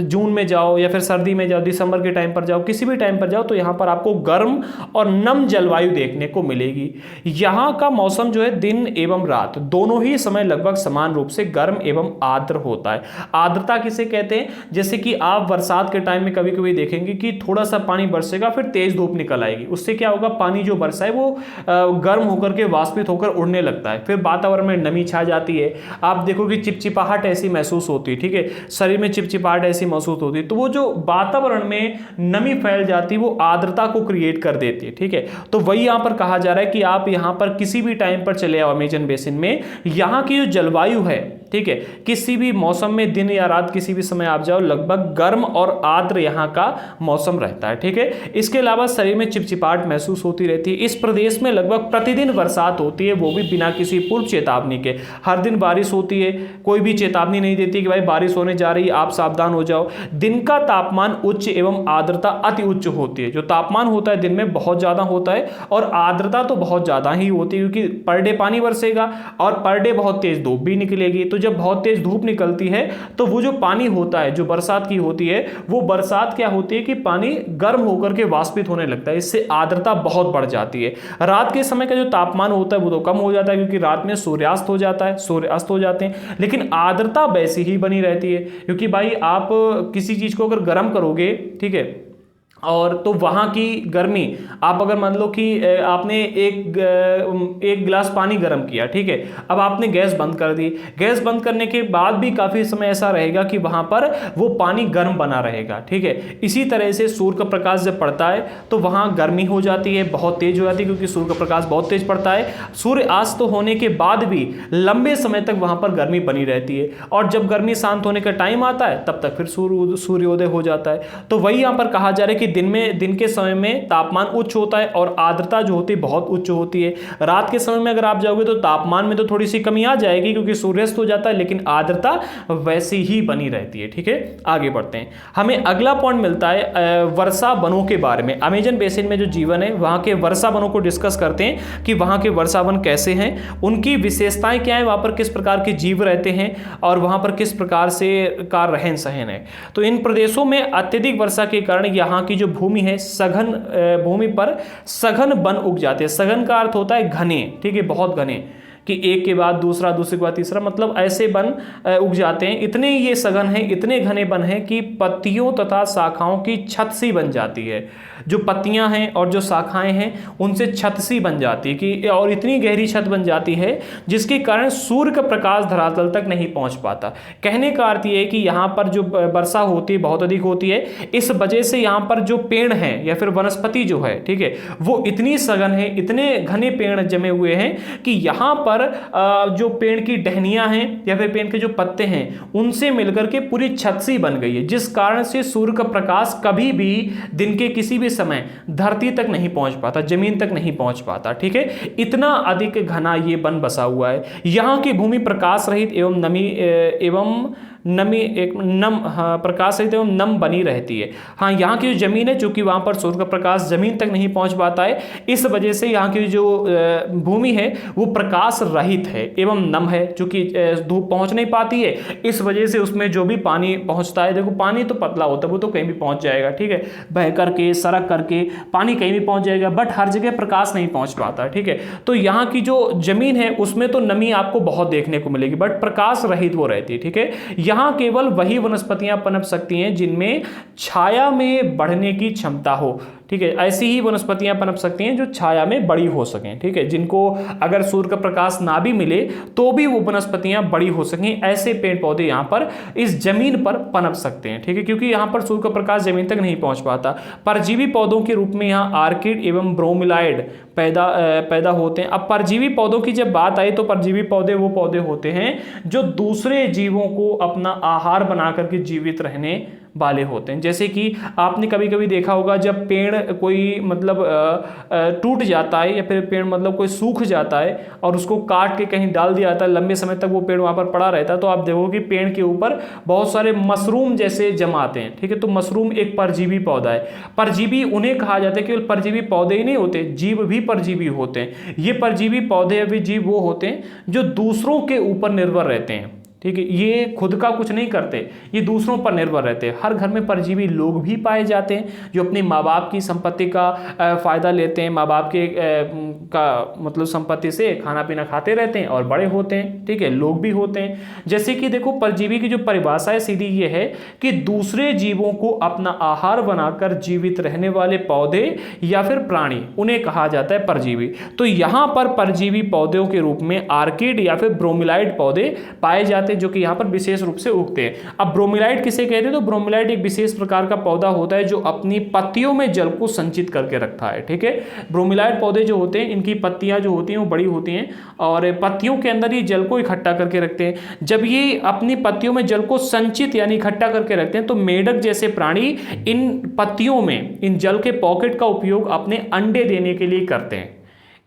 Speaker 1: जून में जाओ या फिर सर्दी में जाओ, दिसंबर के टाइम पर जाओ, किसी भी टाइम पर जाओ, तो यहां पर आपको गर्म और नम जलवायु देखने को मिलेगी। यहां का मौसम जो है दिन एवं रात दोनों ही समय लगभग समान रूप से गर्म एवं आर्द्र होता है। आर्द्रता किसे कहते हैं? जैसे कि आप बरसात के टाइम में कभी कभी देखेंगे कि थोड़ा सा पानी बरसेगा, फिर तेज धूप निकल आएगी, उससे क्या होगा, पानी जो बरसा है वो गर्म होकर के वाष्पित होकर उड़ने लगता है, फिर वातावरण में नमी छा जाती है। आप देखो कि चिपचिपाहट ऐसी महसूस होती है, ठीक है, शरीर में चिपचिपाहट ऐसी महसूस होती है, तो वो जो वातावरण में नमी फैल जाती है वो आर्द्रता को क्रिएट कर देती है, ठीक है। तो वही यहां पर कहा जा रहा है कि आप यहां पर किसी भी टाइम पर चले आओ अमेजन बेसिन में, यहां की जो जलवायु है, ठीक है, किसी भी मौसम में दिन या रात किसी भी समय आप जाओ, लगभग गर्म और आर्द्र यहां का मौसम रहता है, ठीक है। इसके अलावा शरीर में चिपचिपाहट महसूस होती रहती है। इस प्रदेश में लगभग प्रतिदिन बरसात होती है, वो भी बिना किसी पूर्व चेतावनी के। हर दिन बारिश होती है, कोई भी चेतावनी नहीं देती कि भाई बारिश होने जा रही है, आप सावधान हो जाओ। दिन का तापमान उच्च एवं आर्द्रता अति उच्च होती है। जो तापमान होता है दिन में बहुत ज्यादा होता है और आर्द्रता तो बहुत ज्यादा ही होती है, क्योंकि पर डे पानी बरसेगा और पर डे बहुत तेज धूप भी निकलेगी। तो जब बहुत तेज धूप निकलती है तो वो जो पानी होता है, जो बरसात की होती है, वो बरसात क्या होती है कि पानी गर्म होकर के वाष्पित होने लगता है, इससे आर्द्रता बहुत बढ़ जाती है। रात के समय का जो तापमान होता है वो तो कम हो जाता है, क्योंकि रात में सूर्यास्त हो जाता है, सूर्य अस्त हो जाते हैं, लेकिन आर्द्रता वैसी ही बनी रहती है। क्योंकि भाई आप किसी चीज को अगर गर्म करोगे, ठीक है, और तो वहाँ की गर्मी, आप अगर मान लो कि आपने एक गिलास पानी गर्म किया, ठीक है, अब आपने गैस बंद कर दी, गैस बंद करने के बाद भी काफ़ी समय ऐसा रहेगा कि वहाँ पर वो पानी गर्म बना रहेगा, ठीक है। इसी तरह से सूर्य का प्रकाश जब पड़ता है तो वहाँ गर्मी हो जाती है, बहुत तेज हो जाती है, क्योंकि सूर्य का प्रकाश बहुत तेज पड़ता है। सूर्य अस्त होने के बाद भी लंबे समय तक वहाँ पर गर्मी बनी रहती है, और जब गर्मी शांत होने का टाइम आता है तब तक फिर सूर्योदय हो जाता है। तो वही यहाँ पर कहा जा रहा है कि दिन के समय में तापमान उच्च होता है और आर्द्रता जो होती है बहुत उच्च होती है। रात के समय में अगर आप जाओगे तो तापमान में तो थोड़ी सी कमी आ जाएगी, क्योंकि सूर्यास्त हो जाता है, लेकिन आर्द्रता वैसी ही बनी रहती है, ठीक है। आगे बढ़ते हैं, हमें अगला पॉइंट मिलता है वर्षा वनों के बारे में। अमेजन बेसिन में जो जीवन है वहां के वर्षा वनों को डिस्कस करते हैं कि वहां के वर्षा वन कैसे हैं, उनकी विशेषताएं क्या है, वहां पर किस प्रकार के जीव रहते हैं और वहां पर किस प्रकार से का रहन सहन है। तो इन प्रदेशों में अत्यधिक वर्षा के कारण यहाँ की जो भूमि है, सघन भूमि पर सघन वन उग जाते हैं। सघन का अर्थ होता है घने, ठीक है, बहुत घने, कि एक के बाद दूसरा, दूसरे के बाद तीसरा, मतलब ऐसे वन उग जाते हैं। इतने ये सघन हैं, इतने घने वन हैं कि पत्तियों तथा शाखाओं की छत सी बन जाती है। जो पत्तियां हैं और जो शाखाएं हैं उनसे छत सी बन जाती है कि, और इतनी गहरी छत बन जाती है जिसके कारण सूर्य का प्रकाश धरातल तक नहीं पहुंच पाता। कहने का अर्थ ये है कि यहाँ पर जो वर्षा होती है बहुत अधिक होती है, इस वजह से यहाँ पर जो पेड़ हैं या फिर वनस्पति जो है, ठीक है, वो इतनी सघन है, इतने घने पेड़ जमे हुए हैं कि यहाँ पर जो पेड़ की टहनियां हैं या फिर पेड़ के जो पत्ते हैं उनसे मिलकर के पूरी छत सी बन गई है, जिस कारण से सूर्य का प्रकाश कभी भी दिन के किसी भी समय धरती तक नहीं पहुंच पाता, जमीन तक नहीं पहुंच पाता। ठीक है, इतना अधिक घना ये वन बसा हुआ है। यहाँ की भूमि प्रकाश रहित एवं नमी एक नम प्रकाश सहित एवं नम बनी रहती है। हाँ, यहाँ की जो जमीन है, चूंकि वहाँ पर सूर्य का प्रकाश जमीन तक नहीं पहुँच पाता है, इस वजह से यहाँ की जो भूमि है वो प्रकाश रहित है एवं नम है। चूंकि धूप पहुँच नहीं पाती है, इस वजह से उसमें जो भी पानी पहुँचता है, देखो पानी तो पतला होता है, वो तो कहीं भी पहुँच जाएगा। ठीक है, बह करके सड़क करके पानी कहीं भी पहुँच जाएगा, बट हर जगह प्रकाश नहीं पहुँच पाता। ठीक है, तो यहाँ की जो जमीन है उसमें तो नमी आपको बहुत देखने को मिलेगी, बट प्रकाश रहित वो रहती है। ठीक है, यहां केवल वही वनस्पतियां पनप सकती हैं जिनमें छाया में बढ़ने की क्षमता हो। ठीक है, ऐसी ही वनस्पतियां पनप सकती हैं जो छाया में बड़ी हो सकें। ठीक है, जिनको अगर सूर्य का प्रकाश ना भी मिले तो भी वो वनस्पतियां बड़ी हो सकें, ऐसे पेड़ पौधे यहां पर इस जमीन पर पनप सकते हैं। ठीक है, क्योंकि यहां पर सूर्य का प्रकाश जमीन तक नहीं पहुंच पाता। परजीवी पौधों के रूप में यहां आर्किड एवं ब्रोमिलाइड पैदा होते हैं। अब परजीवी पौधों की जब बात आई तो परजीवी पौधे वो पौधे होते हैं जो दूसरे जीवों को अपना आहार बना करके जीवित रहने वाले होते हैं। जैसे कि आपने कभी कभी देखा होगा, जब पेड़ कोई मतलब टूट जाता है या फिर पेड़ मतलब कोई सूख जाता है और उसको काट के कहीं डाल दिया जाता है, लंबे समय तक वो पेड़ वहाँ पर पड़ा रहता है, तो आप देखोगे कि पेड़ के ऊपर बहुत सारे मशरूम जैसे जमाते हैं। ठीक है, तो मशरूम एक परजीवी पौधा है। परजीवी उन्हें कहा जाता है, केवल परजीवी पौधे ही नहीं होते, जीव भी परजीवी होते हैं। ये परजीवी पौधे या फिर जीव वो होते हैं जो दूसरों के ऊपर निर्भर रहते हैं। ठीक है, ये खुद का कुछ नहीं करते, ये दूसरों पर निर्भर रहते हैं। हर घर में परजीवी लोग भी पाए जाते हैं जो अपने माँ बाप की संपत्ति का फायदा लेते हैं, माँ बाप के का मतलब संपत्ति से खाना पीना खाते रहते हैं और बड़े होते हैं। ठीक है, लोग भी होते हैं। जैसे कि देखो, परजीवी की जो परिभाषा है सीधी ये है कि दूसरे जीवों को अपना आहार बनाकर जीवित रहने वाले पौधे या फिर प्राणी, उन्हें कहा जाता है परजीवी। तो यहाँ पर परजीवी पौधों के रूप में आर्किड या फिर ब्रोमिलाइड पौधे पाए जाते हैं, जो कि यहाँ पर विशेष रूप से उगते हैं। अब ब्रोमिलाइड किसे कहते हैं? तो ब्रोमिलाइड एक विशेष प्रकार का पौधा होता है जो अपनी पत्तियों में जल को संचित करके रखता है। ठीक है, ब्रोमिलाइड पौधे जो होते हैं, इनकी पत्तियां जो होती हैं वो बड़ी होती हैं और पत्तियों के अंदर ये जल को इकट्ठा करके रखते हैं। जब ये अपनी पत्तियों में जल को संचित यानी इकट्ठा करके रखते हैं, तो मेढक जैसे प्राणी इन पत्तियों में इन जल के पॉकेट का उपयोग अपने अंडे देने के लिए करते हैं।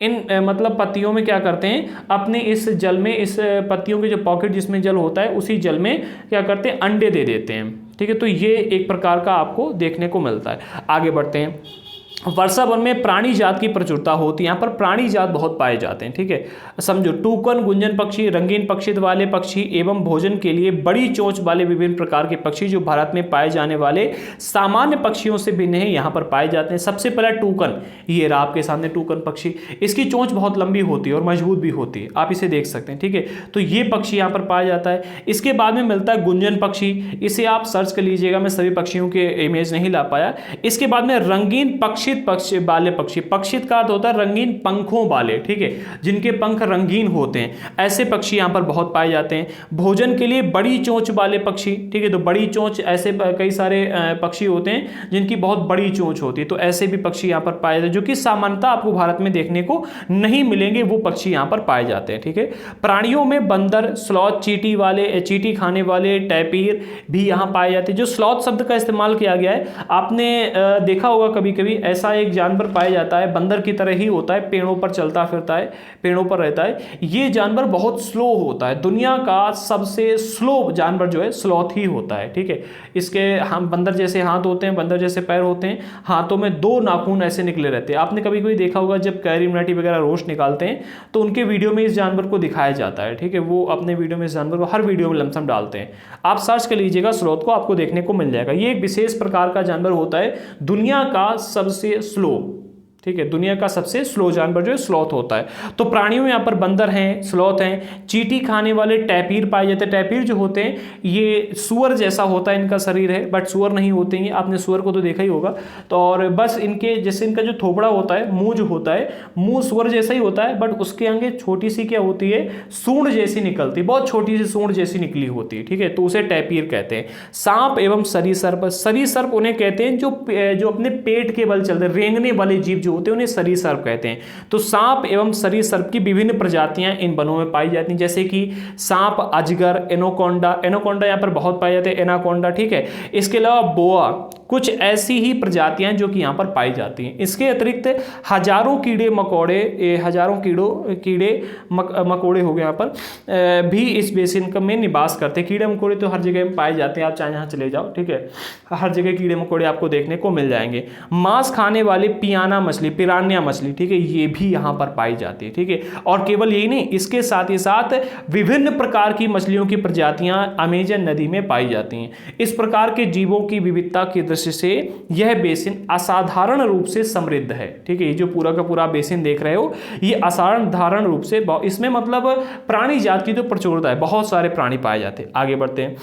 Speaker 1: इन मतलब पत्तियों में क्या करते हैं, अपने इस जल में, इस पत्तियों के जो पॉकेट जिसमें जल होता है, उसी जल में क्या करते हैं, अंडे दे देते हैं। ठीक है, तो ये एक प्रकार का आपको देखने को मिलता है। आगे बढ़ते हैं। वर्षा वन में प्राणी जात की प्रचुरता होती है। यहाँ पर प्राणी जात बहुत पाए जाते हैं। ठीक है, समझो, टूकन, गुंजन पक्षी, रंगीन पक्षित वाले पक्षी एवं भोजन के लिए बड़ी चोंच वाले विभिन्न प्रकार के पक्षी जो भारत में पाए जाने वाले सामान्य पक्षियों से भिन्न है, यहाँ पर पाए जाते हैं। सबसे पहला टूकन, ये रहा आपके सामने टूकन पक्षी। इसकी चोंच बहुत लंबी होती है और मजबूत भी होती है, आप इसे देख सकते हैं। ठीक है, तो ये पक्षी यहाँ पर पाया जाता है। इसके बाद में मिलता है गुंजन पक्षी, इसे आप सर्च कर लीजिएगा, मैं सभी पक्षियों के इमेज नहीं ला पाया। इसके बाद में रंगीन पक्षी पक्षी वाले पक्षी, पक्षित का अर्थ होता है रंगीन पंखों वाले। ठीक है, जिनके पंख रंगीन होते हैं, ऐसे पक्षी यहाँ पर बहुत पाए जाते हैं। भोजन के लिए बड़ी चोंच वाले पक्षी। ठीक है, तो बड़ी चोंच, ऐसे कई सारे पक्षी होते हैं जिनकी बहुत बड़ी चोंच होती है, तो ऐसे भी पक्षी यहाँ पर पाए जाते हैं, जो कि सामान्यतः आपको भारत में देखने को नहीं मिलेंगे, वो पक्षी यहाँ पर पाए जाते हैं। ठीक है, प्राणियों में बंदर, स्लॉथ, चींटी वाले, चींटी खाने वाले टैपीर भी यहाँ पाए जाते हैं। जो स्लॉथ शब्द का इस्तेमाल किया गया है, आपने देखा होगा कभी कभी, ऐसा एक जानवर पाया जाता है, बंदर की तरह ही होता है, पेड़ों पर चलता फिरता है, पेड़ों पर रहता है। ये जानवर बहुत स्लो होता है, दुनिया का सबसे स्लो जानवर जो है स्लॉथ ही होता है। ठीक है, इसके हम बंदर जैसे हाथ होते हैं, बंदर जैसे पैर होते हैं, हाथों में 2 नाखून ऐसे निकले रहते हैं। आपने कभी कभी देखा होगा, जब कैरी मराठी वगैरह रोस्ट निकालते हैं तो उनके वीडियो में इस जानवर को दिखाया जाता है। ठीक है, वो अपने वीडियो में इस जानवर को हर वीडियो में लमसम डालते हैं। आप सर्च कर लीजिएगा स्लॉथ को, आपको देखने को मिल जाएगा। ये एक विशेष प्रकार का जानवर होता है, दुनिया का सबसे स्लो। ठीक है, दुनिया का सबसे स्लो जानवर जो है स्लॉथ होता है। तो प्राणियों में यहाँ पर बंदर हैं, स्लॉथ हैं, चींटी खाने वाले टैपीर पाए जाते हैं। टैपीर जो होते हैं ये सुअर जैसा होता है इनका शरीर है, बट सुअर नहीं होते हैं, आपने सुअर को तो देखा ही होगा। तो और बस इनके जैसे इनका जो थोबड़ा होता है, मुंह जो होता है, मुंह सुअर जैसा ही होता है, बट उसके आगे छोटी सी क्या होती है, सूंड जैसी निकलती है, बहुत छोटी सी सूंड जैसी निकली होती है। ठीक है, तो उसे टैपीर कहते हैं। सांप एवं सरीसर्प, सरीसर्प उन्हें कहते हैं जो अपने पेट के बल चलते, रेंगने वाले जीव जो होते हैं उन्हें सरीसृप कहते हैं। तो सांप एवं सरीसृप की विभिन्न प्रजातियां इन वनों में पाई जाती हैं, जैसे कि सांप, अजगर, एनाकोंडा, एनाकोंडा यहाँ पर बहुत पाए जाते हैं, एनाकोंडा, ठीक है। इसके अलावा बोआ, कुछ ऐसी ही प्रजातियां जो कि यहाँ पर पाई जाती हैं। इसके अतिरिक्त हजारों कीड़े मकोड़े, हजारों कीड़े मकोड़े हो गए यहाँ पर भी इस बेसिन में निवास करते हैं। कीड़े मकोड़े तो हर जगह में पाए जाते हैं, आप चाहे यहाँ चले जाओ, ठीक है, हर जगह कीड़े मकोड़े आपको देखने को मिल जाएंगे। मांस खाने वाली पियाना मछली, पिरान्या मछली, ठीक है, ये भी यहाँ पर पाई जाती है, ठीक है। और केवल यही नहीं, इसके साथ ही साथ विभिन्न प्रकार की मछलियों की प्रजातियां अमेजन नदी में पाई जाती हैं। इस प्रकार के जीवों की विविधता की दृष्टि से यह बेसिन असाधारण रूप से समृद्ध है, ठीक है। ये जो पूरा का पूरा बेसिन देख रहे हो, ये असाधारण रूप से, इसमें मतलब प्राणी जाति की तो प्रचुरता है, बहुत सारे प्राणी पाए जाते हैं। आगे बढ़ते हैं।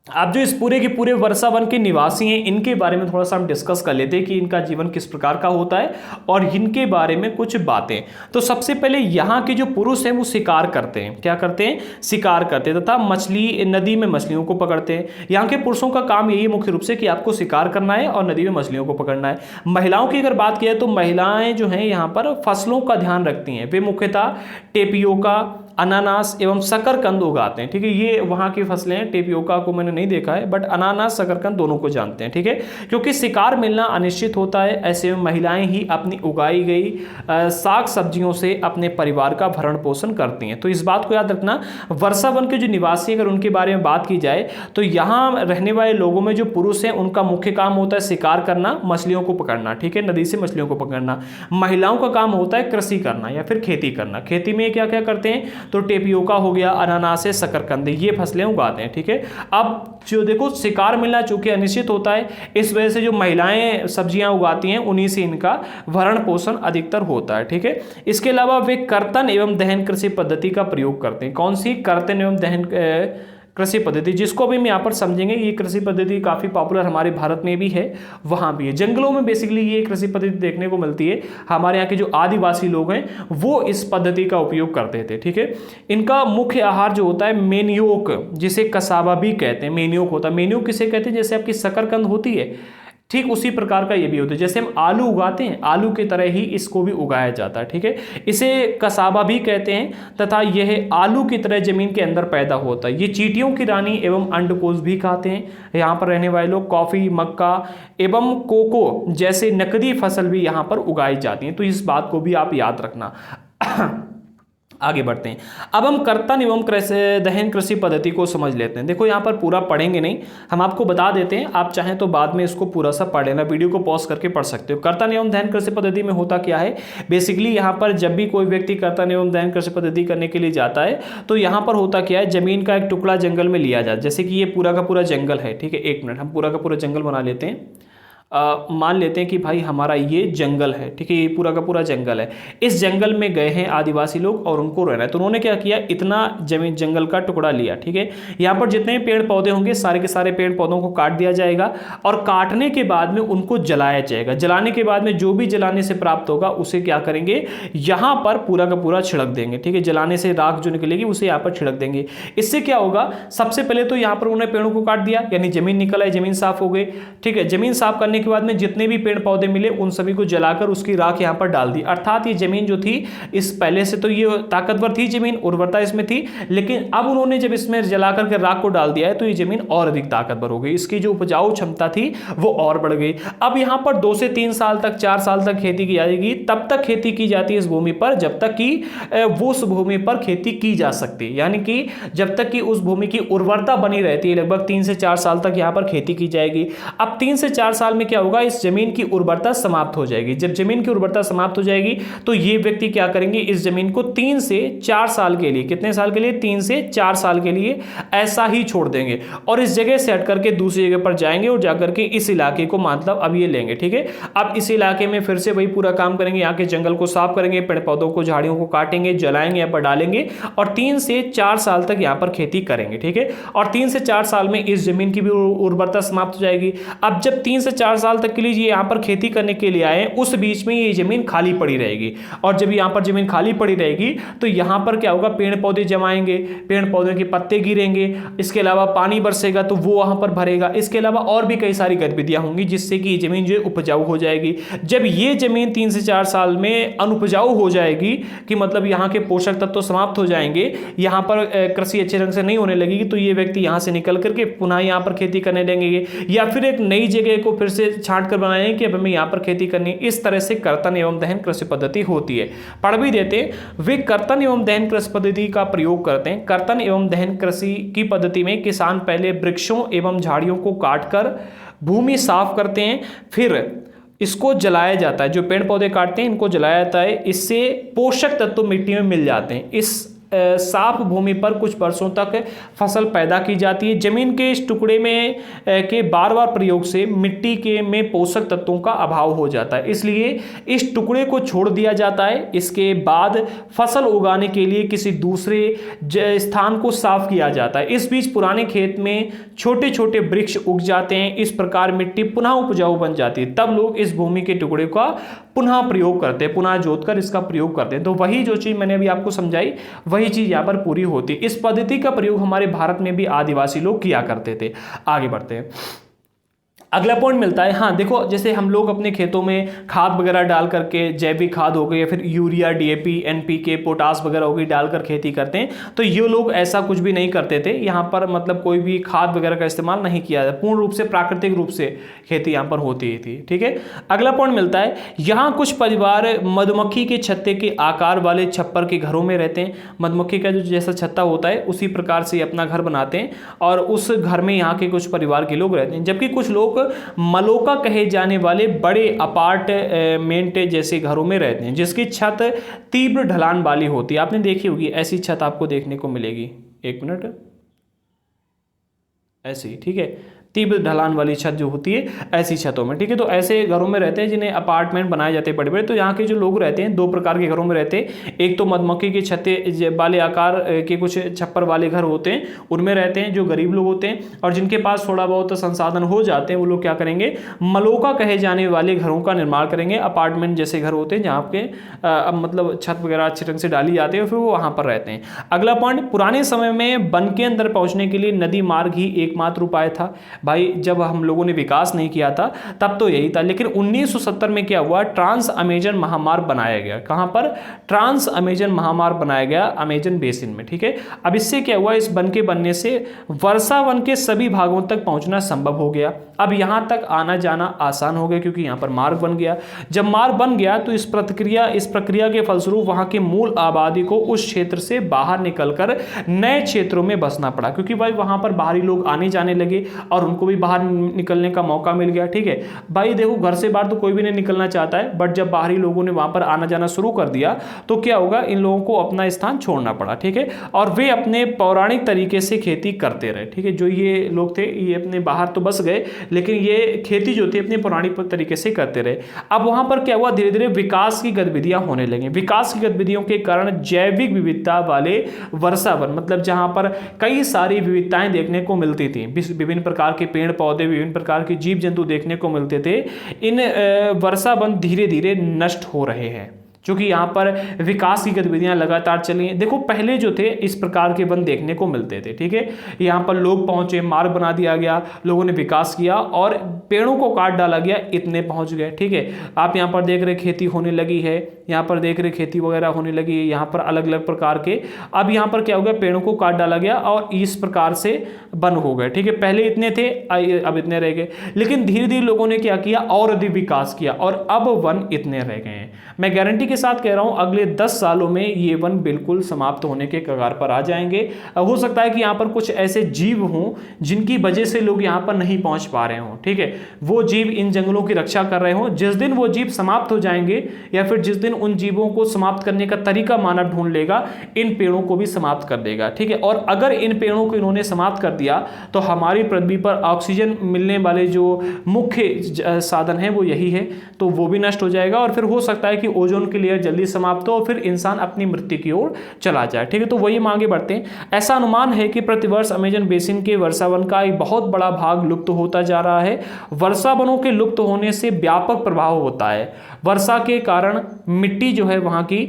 Speaker 1: अब जो इस पूरे के पूरे वर्षा वन के निवासी हैं, इनके बारे में थोड़ा सा हम डिस्कस कर लेते हैं कि इनका जीवन किस प्रकार का होता है और इनके बारे में कुछ बातें। तो सबसे पहले यहाँ के जो पुरुष हैं वो शिकार करते हैं। क्या करते हैं? शिकार करते हैं तथा मछली, नदी में मछलियों को पकड़ते हैं। यहाँ के पुरुषों का काम यही मुख्य रूप से कि आपको शिकार करना है और नदी में मछलियों को पकड़ना है। महिलाओं की अगर बात किया तो महिलाएं जो हैं यहाँ पर फसलों का ध्यान रखती हैं। वे मुख्यतः टेपियोका, अनानास एवं शकरकंद उगाते हैं, ठीक है। ये वहाँ की फसलें हैं। टेपियोका को मैंने नहीं देखा है, बट अनानास, शकरकंद दोनों को जानते हैं, ठीक है। क्योंकि शिकार मिलना अनिश्चित होता है, ऐसे में महिलाएं ही अपनी उगाई गई साग सब्जियों से अपने परिवार का भरण पोषण करती हैं। तो इस बात को याद रखना। वर्षा वन के जो निवासी, अगर उनके बारे में बात की जाए तो यहाँ रहने वाले लोगों में जो पुरुष हैं उनका मुख्य काम होता है शिकार करना, मछलियों को पकड़ना, ठीक है, नदी से मछलियों को पकड़ना। महिलाओं का काम होता है कृषि करना या फिर खेती करना। खेती में क्या क्या करते हैं? तो टेपियोका हो गया, अनानास, शकरकंद, ये फसलें उगाते हैं, ठीक है। अब जो देखो शिकार मिलना चूंकि अनिश्चित होता है, इस वजह से जो महिलाएं सब्जियां उगाती हैं उन्हीं से इनका भरण पोषण अधिकतर होता है, ठीक है। इसके अलावा वे कर्तन एवं दहन कृषि पद्धति का प्रयोग करते हैं। कौन सी? कर्तन एवं दहन कृषि पद्धति, जिसको भी हम यहाँ पर समझेंगे। ये कृषि पद्धति काफ़ी पॉपुलर हमारे भारत में भी है, वहाँ भी है। जंगलों में बेसिकली ये कृषि पद्धति देखने को मिलती है। हमारे यहाँ के जो आदिवासी लोग हैं वो इस पद्धति का उपयोग करते थे, ठीक है। इनका मुख्य आहार जो होता है मेनियोक, जिसे कसावा भी कहते हैं, मेनियोक होता है। मेनियोक किसे कहते हैं? जैसे आपकी शकरकंद होती है, ठीक उसी प्रकार का ये भी होता है। जैसे हम आलू उगाते हैं, आलू की तरह ही इसको भी उगाया जाता है, ठीक है। इसे कसाबा भी कहते हैं तथा यह आलू की तरह जमीन के अंदर पैदा होता है। ये चींटियों की रानी एवं अंडकोश भी खाते हैं। यहाँ पर रहने वाले लोग कॉफी, मक्का एवं कोको जैसे नकदी फसल भी यहाँ पर उगाई जाती हैं। तो इस बात को भी आप याद रखना। आगे बढ़ते हैं। अब हम कर्तन एवं दहन कृषि पद्धति को समझ लेते हैं। देखो यहाँ पर पूरा पढ़ेंगे नहीं, हम आपको बता देते हैं, आप चाहें तो बाद में इसको पूरा सा पढ़ लेना, वीडियो को पॉज करके पढ़ सकते हो। कर्तन एवं दहन कृषि पद्धति में होता क्या है? बेसिकली यहाँ पर जब भी कोई व्यक्ति कर्तन एवं दहन कृषि पद्धति करने के लिए जाता है तो यहाँ पर होता क्या है, जमीन का एक टुकड़ा जंगल में लिया जाता है। जैसे कि ये पूरा का पूरा जंगल है, ठीक है। एक मिनट, हम पूरा का पूरा जंगल बना लेते हैं। मान लेते हैं कि भाई हमारा ये जंगल है, ठीक है, ये पूरा का पूरा जंगल है। इस जंगल में गए हैं आदिवासी लोग और उनको रहना है, तो उन्होंने क्या किया, इतना जमीन जंगल का टुकड़ा लिया, ठीक है। यहाँ पर जितने पेड़ पौधे होंगे सारे के सारे पेड़ पौधों को काट दिया जाएगा और काटने के बाद में उनको जलाया जाएगा। जलाने के बाद में जो भी जलाने से प्राप्त होगा उसे क्या करेंगे, यहाँ पर पूरा का पूरा छिड़क देंगे, ठीक है। जलाने से राख जो निकलेगी उसे यहाँ पर छिड़क देंगे। इससे क्या होगा, सबसे पहले तो यहाँ पर उन्होंने पेड़ों को काट दिया, यानी जमीन निकल आई, जमीन साफ हो गई, ठीक है। जमीन साफ करने के बाद में जितने भी पेड़ पौधे मिले उन सभी को जलाकर उसकी राख यहाँ पर डाल दी। अर्थात ये जमीन जो थी, इस पहले से तो ये ताकतवर थी जमीन, उर्वरता इसमें थी, लेकिन अब उन्होंने जब इसमें जलाकर के राख को डाल दिया है तो ये जमीन और अधिक ताकतवर हो गई, इसकी जो उपजाऊ क्षमता थी वो और बढ़ गई। अब यहाँ पर 2 से 3 साल तक, 4 साल तक खेती की जाएगी। तब तक खेती की जाती है इस भूमि पर जब तक कि वो उस भूमि पर खेती की जा सकती है, यानी कि जब तक कि उस भूमि की उर्वरता बनी रहती है। लगभग 3 से 4 साल तक यहाँ पर खेती की जाएगी। अब 3 से 4 साल में क्या होगा, इस जमीन की उर्वरता समाप्त हो जाएगी। जब जमीन की उर्वरता समाप्त हो जाएगी तो ये व्यक्ति क्या करेंगे, इस जमीन को 3 से 4 साल के लिए, कितने साल के लिए, 3 से 4 साल के लिए ऐसा ही छोड़ देंगे और इस जगह से हट करके दूसरी जगह पर जाएंगे और जाकर के इस इलाके को मतलब अब ये लेंगे, ठीक है। अब इस इलाके में फिर से वही पूरा काम करेंगे, यहाँ के जंगल को साफ करेंगे, पेड़ पौधों को, झाड़ियों को काटेंगे, जलाएंगे, यहाँ पर डालेंगे और 3 से 4 साल तक यहाँ पर खेती करेंगे, ठीक है। और 3 से 4 साल में इस जमीन की भी उर्वरता समाप्त हो जाएगी। अब जब 3 से 4 4 साल तक के लिए ये यहाँ पर खेती करने के लिए आए, उस बीच में ये जमीन खाली पड़ी रहेगी। और जब यहाँ पर जमीन खाली पड़ी रहेगी तो यहाँ पर क्या होगा, पेड़ पौधे जमाएंगे, पेड़ पौधे के पत्ते गिरेंगे, इसके अलावा पानी बरसेगा तो वो वहां पर भरेगा, इसके अलावा और भी कई सारी गतिविधियां होंगी जिससे कि ये जमीन जो है उपजाऊ हो जाएगी। जब ये जमीन 3 से 4 साल में अनुपजाऊ हो जाएगी कि मतलब यहाँ के पोषक तत्व तो समाप्त हो जाएंगे, यहाँ पर कृषि अच्छे ढंग से नहीं होने लगेगी, तो ये व्यक्ति यहाँ से निकल करके पुनः यहाँ पर खेती करने लगेंगे या फिर एक नई जगह को फिर से छांट कर बनाएंगे कि अब हमें यहाँ पर खेती करनी। इस तरह से कर्तन एवं दहन कृषि पद्धति होती है। पढ़ भी देते हैं, वे कर्तन एवं दहन कृषि पद्धति का प्रयोग करते हैं। कर्तन एवं दहन कृषि की पद्धति में किसान पहले वृक्षों एवं झाड़ियों को काटकर भूमि साफ करते हैं, फिर इसको जलाया जाता है। जो पेड़ पौधे काटते हैं इनको जलाया जाता है, इससे पोषक तत्व मिट्टी में मिल जाते हैं। इस साफ भूमि पर कुछ वर्षों तक फसल पैदा की जाती है। जमीन के इस टुकड़े में के बार बार प्रयोग से मिट्टी के में पोषक तत्वों का अभाव हो जाता है, इसलिए इस टुकड़े को छोड़ दिया जाता है। इसके बाद फसल उगाने के लिए किसी दूसरे स्थान को साफ किया जाता है। इस बीच पुराने खेत में छोटे छोटे वृक्ष उग जाते हैं। इस प्रकार मिट्टी पुनः उपजाऊ बन जाती है। तब लोग इस भूमि के टुकड़े का पुनः प्रयोग करते हैं, पुनः जोतकर इसका प्रयोग करते हैं। तो वही जो चीज मैंने अभी आपको समझाई वही चीज यहां पर पूरी होती है। इस पद्धति का प्रयोग हमारे भारत में भी आदिवासी लोग किया करते थे। आगे बढ़ते हैं, अगला पॉइंट मिलता है। हाँ देखो, जैसे हम लोग अपने खेतों में खाद वगैरह डाल करके, जैविक खाद हो गई या फिर यूरिया, डीएपी, एनपीके, पोटास वगैरह हो गई, डालकर खेती करते हैं, तो ये लोग ऐसा कुछ भी नहीं करते थे। यहाँ पर मतलब कोई भी खाद वगैरह का इस्तेमाल नहीं किया जाता, पूर्ण रूप से प्राकृतिक रूप से खेती यहाँ पर होती थी। ठीक है, अगला पॉइंट मिलता है, यहाँ कुछ परिवार मधुमक्खी के छत्ते के आकार वाले छप्पर के घरों में रहते हैं। मधुमक्खी का जो जैसा छत्ता होता है उसी प्रकार से अपना घर बनाते हैं और उस घर में यहाँ के कुछ परिवार के लोग रहते हैं। जबकि कुछ लोग मलोका कहे जाने वाले बड़े अपार्टमेंट जैसे घरों में रहते हैं, जिसकी छत तीव्र ढलान वाली होती है। आपने देखी होगी ऐसी छत आपको देखने को मिलेगी, एक मिनट, ऐसी, ठीक है, तीव्र ढलान वाली छत जो होती है ऐसी छतों में। ठीक है, तो ऐसे घरों में रहते हैं जिन्हें अपार्टमेंट बनाए जाते हैं बड़े बड़े। तो यहाँ के जो लोग रहते हैं 2 प्रकार के घरों में रहते हैं। एक तो मधुमक्खी के छत्ते वाले आकार के कुछ छप्पर वाले घर होते हैं, उनमें रहते हैं जो गरीब लोग होते हैं। और जिनके पास थोड़ा बहुत संसाधन हो जाते हैं वो लोग क्या करेंगे, मलोका कहे जाने वाले घरों का निर्माण करेंगे। अपार्टमेंट जैसे घर होते हैं जहाँ पे मतलब छत वगैरह अच्छे ढंग से डाली जाती है, फिर वो वहाँ पर रहते हैं। अगला पॉइंट, पुराने समय में वन के अंदर पहुँचने के लिए नदी मार्ग ही एकमात्र उपाय था। भाई जब हम लोगों ने विकास नहीं किया था तब तो यही था, लेकिन 1970 में क्या हुआ, ट्रांस अमेजन महामार्ग बनाया गया। कहां पर, ट्रांस अमेजन महामार्ग बनाया गया अमेजन बेसिन में। ठीक है, अब इससे क्या हुआ, इस वन के बनने से वर्षा वन के सभी भागों तक पहुंचना संभव हो गया। अब यहां तक आना जाना आसान हो गया क्योंकि यहां पर मार्ग बन गया। जब मार्ग बन गया तो इस प्रक्रिया के फलस्वरूप वहां की मूल आबादी को उस क्षेत्र से बाहर निकलकर नए क्षेत्रों में बसना पड़ा, क्योंकि भाई वहां पर बाहरी लोग आने जाने लगे और उनको भी बाहर निकलने का मौका मिल गया। ठीक है भाई, देखो घर से बाहर तो कोई भी नहीं निकलना चाहता है, बट जब बाहरी लोगों ने वहां पर आना जाना शुरू कर दिया तो क्या होगा, इन लोगों को अपना स्थान छोड़ना पड़ा। ठीक है, और वे अपने पौराणिक तरीके से खेती करते रहे। ठीक है, जो ये लोग थे ये अपने बाहर तो बस गए, लेकिन ये खेती जो थी अपने पौराणिक तरीके से करते रहे। अब वहां पर क्या हुआ, धीरे धीरे विकास की गतिविधियां होने लगी। विकास की गतिविधियों के कारण जैविक विविधता वाले वर्षावन, मतलब जहां पर कई सारी विविधताएं देखने को मिलती थी, विभिन्न प्रकार के पेड़ पौधे, विभिन्न प्रकार के जीव जंतु देखने को मिलते थे, इन वर्षा वन धीरे धीरे नष्ट हो रहे हैं, क्योंकि यहाँ पर विकास की गतिविधियां लगातार चली हैं। देखो पहले जो थे इस प्रकार के वन देखने को मिलते थे। ठीक है, यहाँ पर लोग पहुंचे, मार्ग बना दिया गया, लोगों ने विकास किया और पेड़ों को काट डाला गया, इतने पहुंच गए। ठीक है, आप यहाँ पर देख रहे खेती होने लगी है, यहाँ पर देख रहे खेती वगैरह होने लगी है, यहाँ पर अलग अलग प्रकार के। अब यहाँ पर क्या हो गया, पेड़ों को काट डाला गया और इस प्रकार से वन हो गए। ठीक है, पहले इतने थे अब इतने रह गए, लेकिन धीरे धीरे लोगों ने क्या किया, और अधिक विकास किया और अब वन इतने रह गए हैं। मैं गारंटी के साथ कह रहा हूं अगले 10 सालों में ये वन बिल्कुल समाप्त होने के कगार पर आ जाएंगे। हो सकता है कि यहां पर कुछ ऐसे जीव हों जिनकी वजह से लोग यहां पर नहीं पहुंच पा रहे हों। ठीक है, वो जीव इन जंगलों की रक्षा कर रहे हों। जिस दिन वो जीव समाप्त हो जाएंगे या फिर जिस दिन उन जीवों को समाप्त करने का तरीका मानव ढूंढ लेगा, इन पेड़ों को भी समाप्त कर देगा। ठीक है, और अगर इन पेड़ों को इन्होंने समाप्त कर दिया तो हमारी पृथ्वी पर ऑक्सीजन मिलने वाले जो मुख्य साधन है वो यही है, तो वो भी नष्ट हो जाएगा। और फिर हो सकता है कि ओजोन की लेयर जल्दी समाप्त हो और फिर इंसान अपनी मृत्यु की ओर चला जाए। ठीक है, तो वही हम आगे बढ़ते हैं। ऐसा अनुमान है कि प्रतिवर्ष अमेजन बेसिन के वर्षा वन का एक बहुत बड़ा भाग लुप्त होता जा रहा है। वर्षा वनों के लुप्त होने से व्यापक प्रभाव होता है। वर्षा के कारण मिट्टी जो है वहाँ की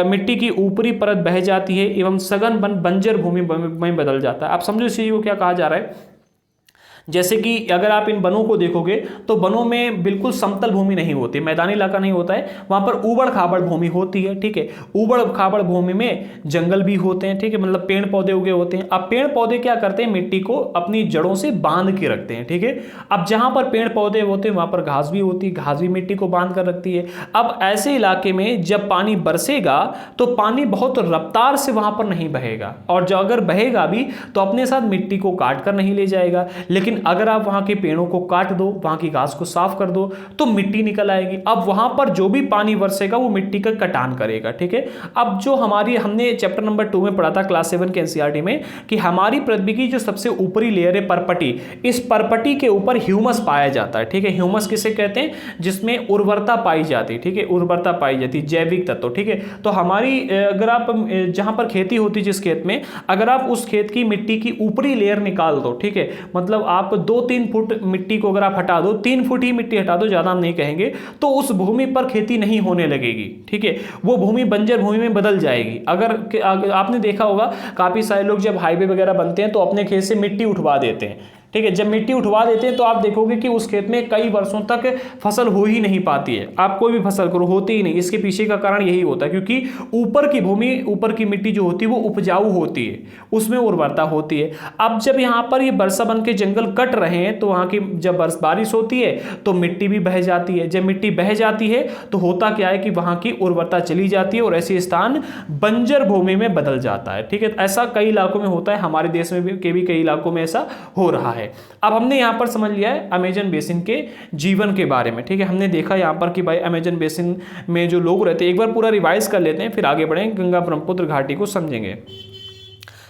Speaker 1: मिट्टी की ऊपरी परत बह जाती है एवं सघन वन बंजर भूमि में बदल जाता है। आप समझो इस चीज को क्या कहा जा रहा है। जैसे कि अगर आप इन वनों को देखोगे तो वनों में बिल्कुल समतल भूमि नहीं होती, मैदानी इलाका नहीं होता है, वहां पर ऊबड़ खाबड़ भूमि होती है। ठीक है, ऊबड़ खाबड़ भूमि में जंगल भी होते हैं। ठीक है, मतलब पेड़ पौधे उगे होते हैं। अब पेड़ पौधे क्या करते हैं, मिट्टी को अपनी जड़ों से बांध के रखते हैं। ठीक है, अब जहां पर पेड़ पौधे होते हैं वहां पर घास भी होती है, घास भी मिट्टी को बांध कर रखती है। अब ऐसे इलाके में जब पानी बरसेगा तो पानी बहुत रफ्तार से वहां पर नहीं बहेगा, और जो अगर बहेगा भी तो अपने साथ मिट्टी को काट कर नहीं ले जाएगा। लेकिन अगर आप वहां के पेड़ों को काट दो, वहां की घास को साफ कर दो तो मिट्टी निकल आएगी। अब वहां पर जो भी पानी बरसेगा वो मिट्टी का कटान करेगा। ठीक है, अब जो हमने चैप्टर नंबर 2 में पढ़ा था क्लास 7 के एनसीईआरटी में कि हमारी पृथ्वी की जो सबसे ऊपरी लेयर है परपटी, इस परपटी के ऊपर ह्यूमस पाया जाता है। ठीक है, ह्यूमस किसे कहते हैं, जिसमें उर्वरता पाई जाती है। ठीक है, उर्वरता पाई जाती है, जैविक तत्व। ठीक है, तो हमारी अगर आप जहां पर खेती होती है जिस खेत में, अगर आप उस खेत की मिट्टी की ऊपरी लेयर निकाल दो, ठीक है, मतलब आप 2-3 फुट मिट्टी को अगर आप हटा दो, 3 फुट ही मिट्टी हटा दो, ज्यादा हम नहीं कहेंगे, तो उस भूमि पर खेती नहीं होने लगेगी। ठीक है, वो भूमि बंजर भूमि में बदल जाएगी। अगर आपने देखा होगा काफी सारे लोग जब हाईवे वगैरह बनते हैं तो अपने खेत से मिट्टी उठवा देते हैं। ठीक है, जब मिट्टी उठवा देते हैं तो आप देखोगे कि उस खेत में कई वर्षों तक फसल हो ही नहीं पाती है। आप कोई भी फसल करो, होती ही नहीं। इसके पीछे का कारण यही होता है क्योंकि ऊपर की भूमि, ऊपर की मिट्टी जो होती है वो उपजाऊ होती है, उसमें उर्वरता होती है। अब जब यहाँ पर ये बरसा वन के जंगल कट रहे हैं तो वहाँ की जब बारिश होती है तो मिट्टी भी बह जाती है। जब मिट्टी बह जाती है तो होता क्या है कि वहाँ की उर्वरता चली जाती है और ऐसे स्थान बंजर भूमि में बदल जाता है। ठीक है, ऐसा कई इलाकों में होता है, हमारे देश में भी कई इलाकों में ऐसा हो रहा है। अब हमने यहां पर समझ लिया है अमेजन बेसिन के जीवन के बारे में। ठीक है, हमने देखा यहां पर कि भाई अमेजन बेसिन में जो लोग रहते हैं, एक बार पूरा रिवाइज कर लेते हैं फिर आगे बढ़ेंगे, गंगा ब्रह्मपुत्र घाटी को समझेंगे।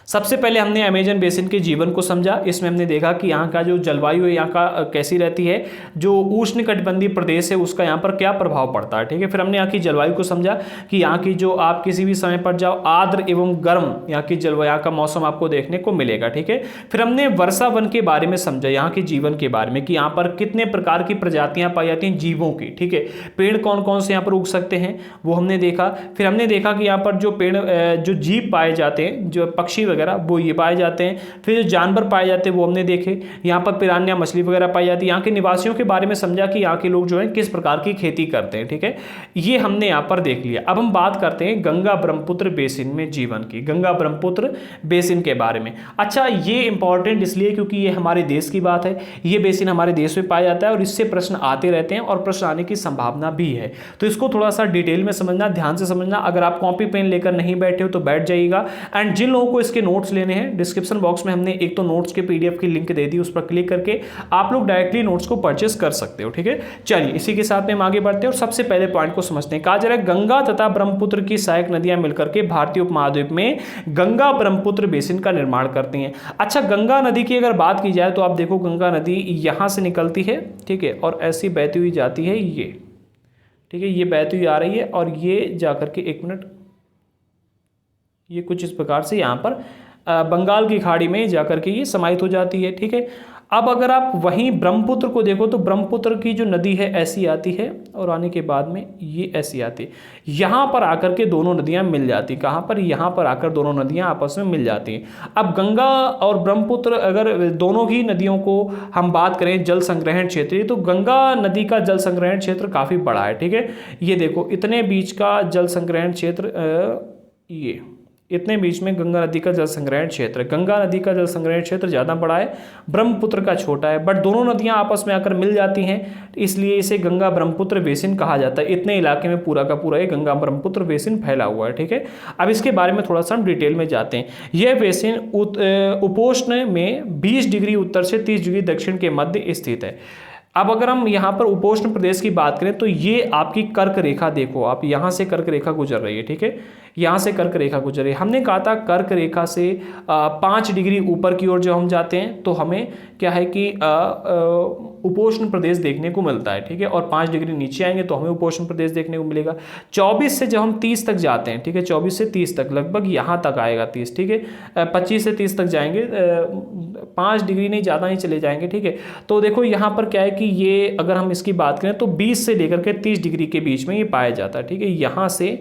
Speaker 1: सबसे पहले हमने अमेजन बेसिन के जीवन को समझा। इसमें हमने देखा कि यहाँ का जो जलवायु है यहाँ का कैसी रहती है, जो उष्णकटिबंधीय प्रदेश है उसका यहाँ पर क्या प्रभाव पड़ता है। ठीक है, फिर हमने यहाँ की जलवायु को समझा कि यहाँ की जो आप किसी भी समय पर जाओ आर्द्र एवं गर्म यहाँ की जलवायु, यहाँ का मौसम आपको देखने को मिलेगा। ठीक है, फिर हमने वर्षा वन के बारे में समझा, यहाँ के जीवन के बारे में कि यहाँ पर कितने प्रकार की प्रजातियाँ पाई जाती हैं जीवों की। ठीक है, पेड़ कौन कौन से यहाँ पर उग सकते हैं वो हमने देखा। फिर हमने देखा कि यहाँ पर जो पेड़ जो जीव पाए जाते हैं, जो पक्षी वगैरह वो ये पाए जाते हैं। फिर जो जानवर पाए जाते हैं वो हमने देखे। यहाँ पर पिरान्या मछली वगैरह पाई जाती है। यहाँ के निवासियों के बारे में समझा कि यहाँ के लोग जो है किस प्रकार की खेती करते हैं। ठीक है, ये हमने यहाँ पर देख लिया। अब हम बात करते हैं गंगा ब्रह्मपुत्र बेसिन में जीवन की, गंगा ब्रह्मपुत्र बेसिन के बारे में। अच्छा, ये इंपॉर्टेंट इसलिए क्योंकि ये हमारे देश की बात है, ये बेसिन हमारे देश में पाया जाता है और इससे प्रश्न आते रहते हैं और प्रश्न आने की संभावना भी है। तो इसको थोड़ा सा डिटेल में समझना, ध्यान से समझना। अगर आप कॉपी पेन लेकर नहीं बैठे हो तो बैठ जाइएगा। एंड जिन लोगों को इसके नोट्स लेने हैं, डिस्क्रिप्शन बॉक्स में हमने एक तो नोट्स के पीडीएफ की लिंक दे दी, उस पर क्लिक करके आप लोग डायरेक्टली नोट्स को परचेस कर सकते हो। ठीक है, चलिए इसी के साथ में हम आगे बढ़ते हैं और सबसे पहले पॉइंट को समझते हैं। कहा जा रहा है गंगा तथा ब्रह्मपुत्र की सहायक नदियां मिलकर के भारतीय उपमहाद्वीप में गंगा ब्रह्मपुत्र बेसिन का निर्माण करती हैं। अच्छा, गंगा नदी की अगर बात की जाए तो आप देखो गंगा नदी यहां से निकलती है, ठीक है, और ऐसी बहती हुई जाती है ये, ठीक है, ये बहती हुई आ रही है और ये जाकर के, एक मिनट, ये कुछ इस प्रकार से यहाँ पर बंगाल की खाड़ी में जाकर के ये समाहित हो जाती है। ठीक है, अब अगर आप वहीं ब्रह्मपुत्र को देखो तो ब्रह्मपुत्र की जो नदी है ऐसी आती है और आने के बाद में ये ऐसी आती है, यहाँ पर आकर के दोनों नदियाँ मिल जाती। कहाँ पर? यहाँ पर आकर दोनों नदियाँ आपस में मिल जाती हैं। अब गंगा और ब्रह्मपुत्र, अगर दोनों ही नदियों को हम बात करें जल संग्रहण क्षेत्र, तो गंगा नदी का जल संग्रहण क्षेत्र काफ़ी बड़ा है। ठीक है, ये देखो इतने बीच का जल संग्रहण क्षेत्र, ये इतने बीच में गंगा नदी का जल संग्रहण क्षेत्र, गंगा नदी का जल संग्रहण क्षेत्र ज़्यादा बड़ा है, ब्रह्मपुत्र का छोटा है, बट दोनों नदियां आपस में आकर मिल जाती हैं, इसलिए इसे गंगा ब्रह्मपुत्र बेसिन कहा जाता है। इतने इलाके में पूरा का पूरा ये गंगा ब्रह्मपुत्र बेसिन फैला हुआ है। ठीक है, अब इसके बारे में थोड़ा सा हम डिटेल में जाते हैं। यह बेसिन उपोष्ण में 20 डिग्री उत्तर से 30 डिग्री दक्षिण के मध्य स्थित है। अब अगर हम यहाँ पर उपोष्ण प्रदेश की बात करें तो ये आपकी कर्क रेखा देखो, आप यहाँ से कर्क रेखा गुजर रही है। ठीक है, यहाँ से कर्क रेखा गुजर रही है। हमने कहा था कर्क रेखा से 5 डिग्री ऊपर की ओर जब हम जाते हैं तो हमें क्या है कि उपोष्ण प्रदेश देखने को मिलता है, ठीक है, और 5 डिग्री नीचे आएंगे तो हमें उपोष्ण प्रदेश देखने को मिलेगा। 24 से जब हम 30 तक जाते हैं, ठीक है, 24 से 30 तक लगभग यहाँ तक आएगा 30, ठीक है, 25 से 30 तक जाएंगे, 5 डिग्री नहीं, ज़्यादा ही चले जाएंगे, ठीक है। तो देखो यहाँ पर क्या है कि ये अगर हम इसकी बात करें तो 20 से लेकर के 30 डिग्री के बीच में ये पाया जाता है, ठीक है। यहाँ से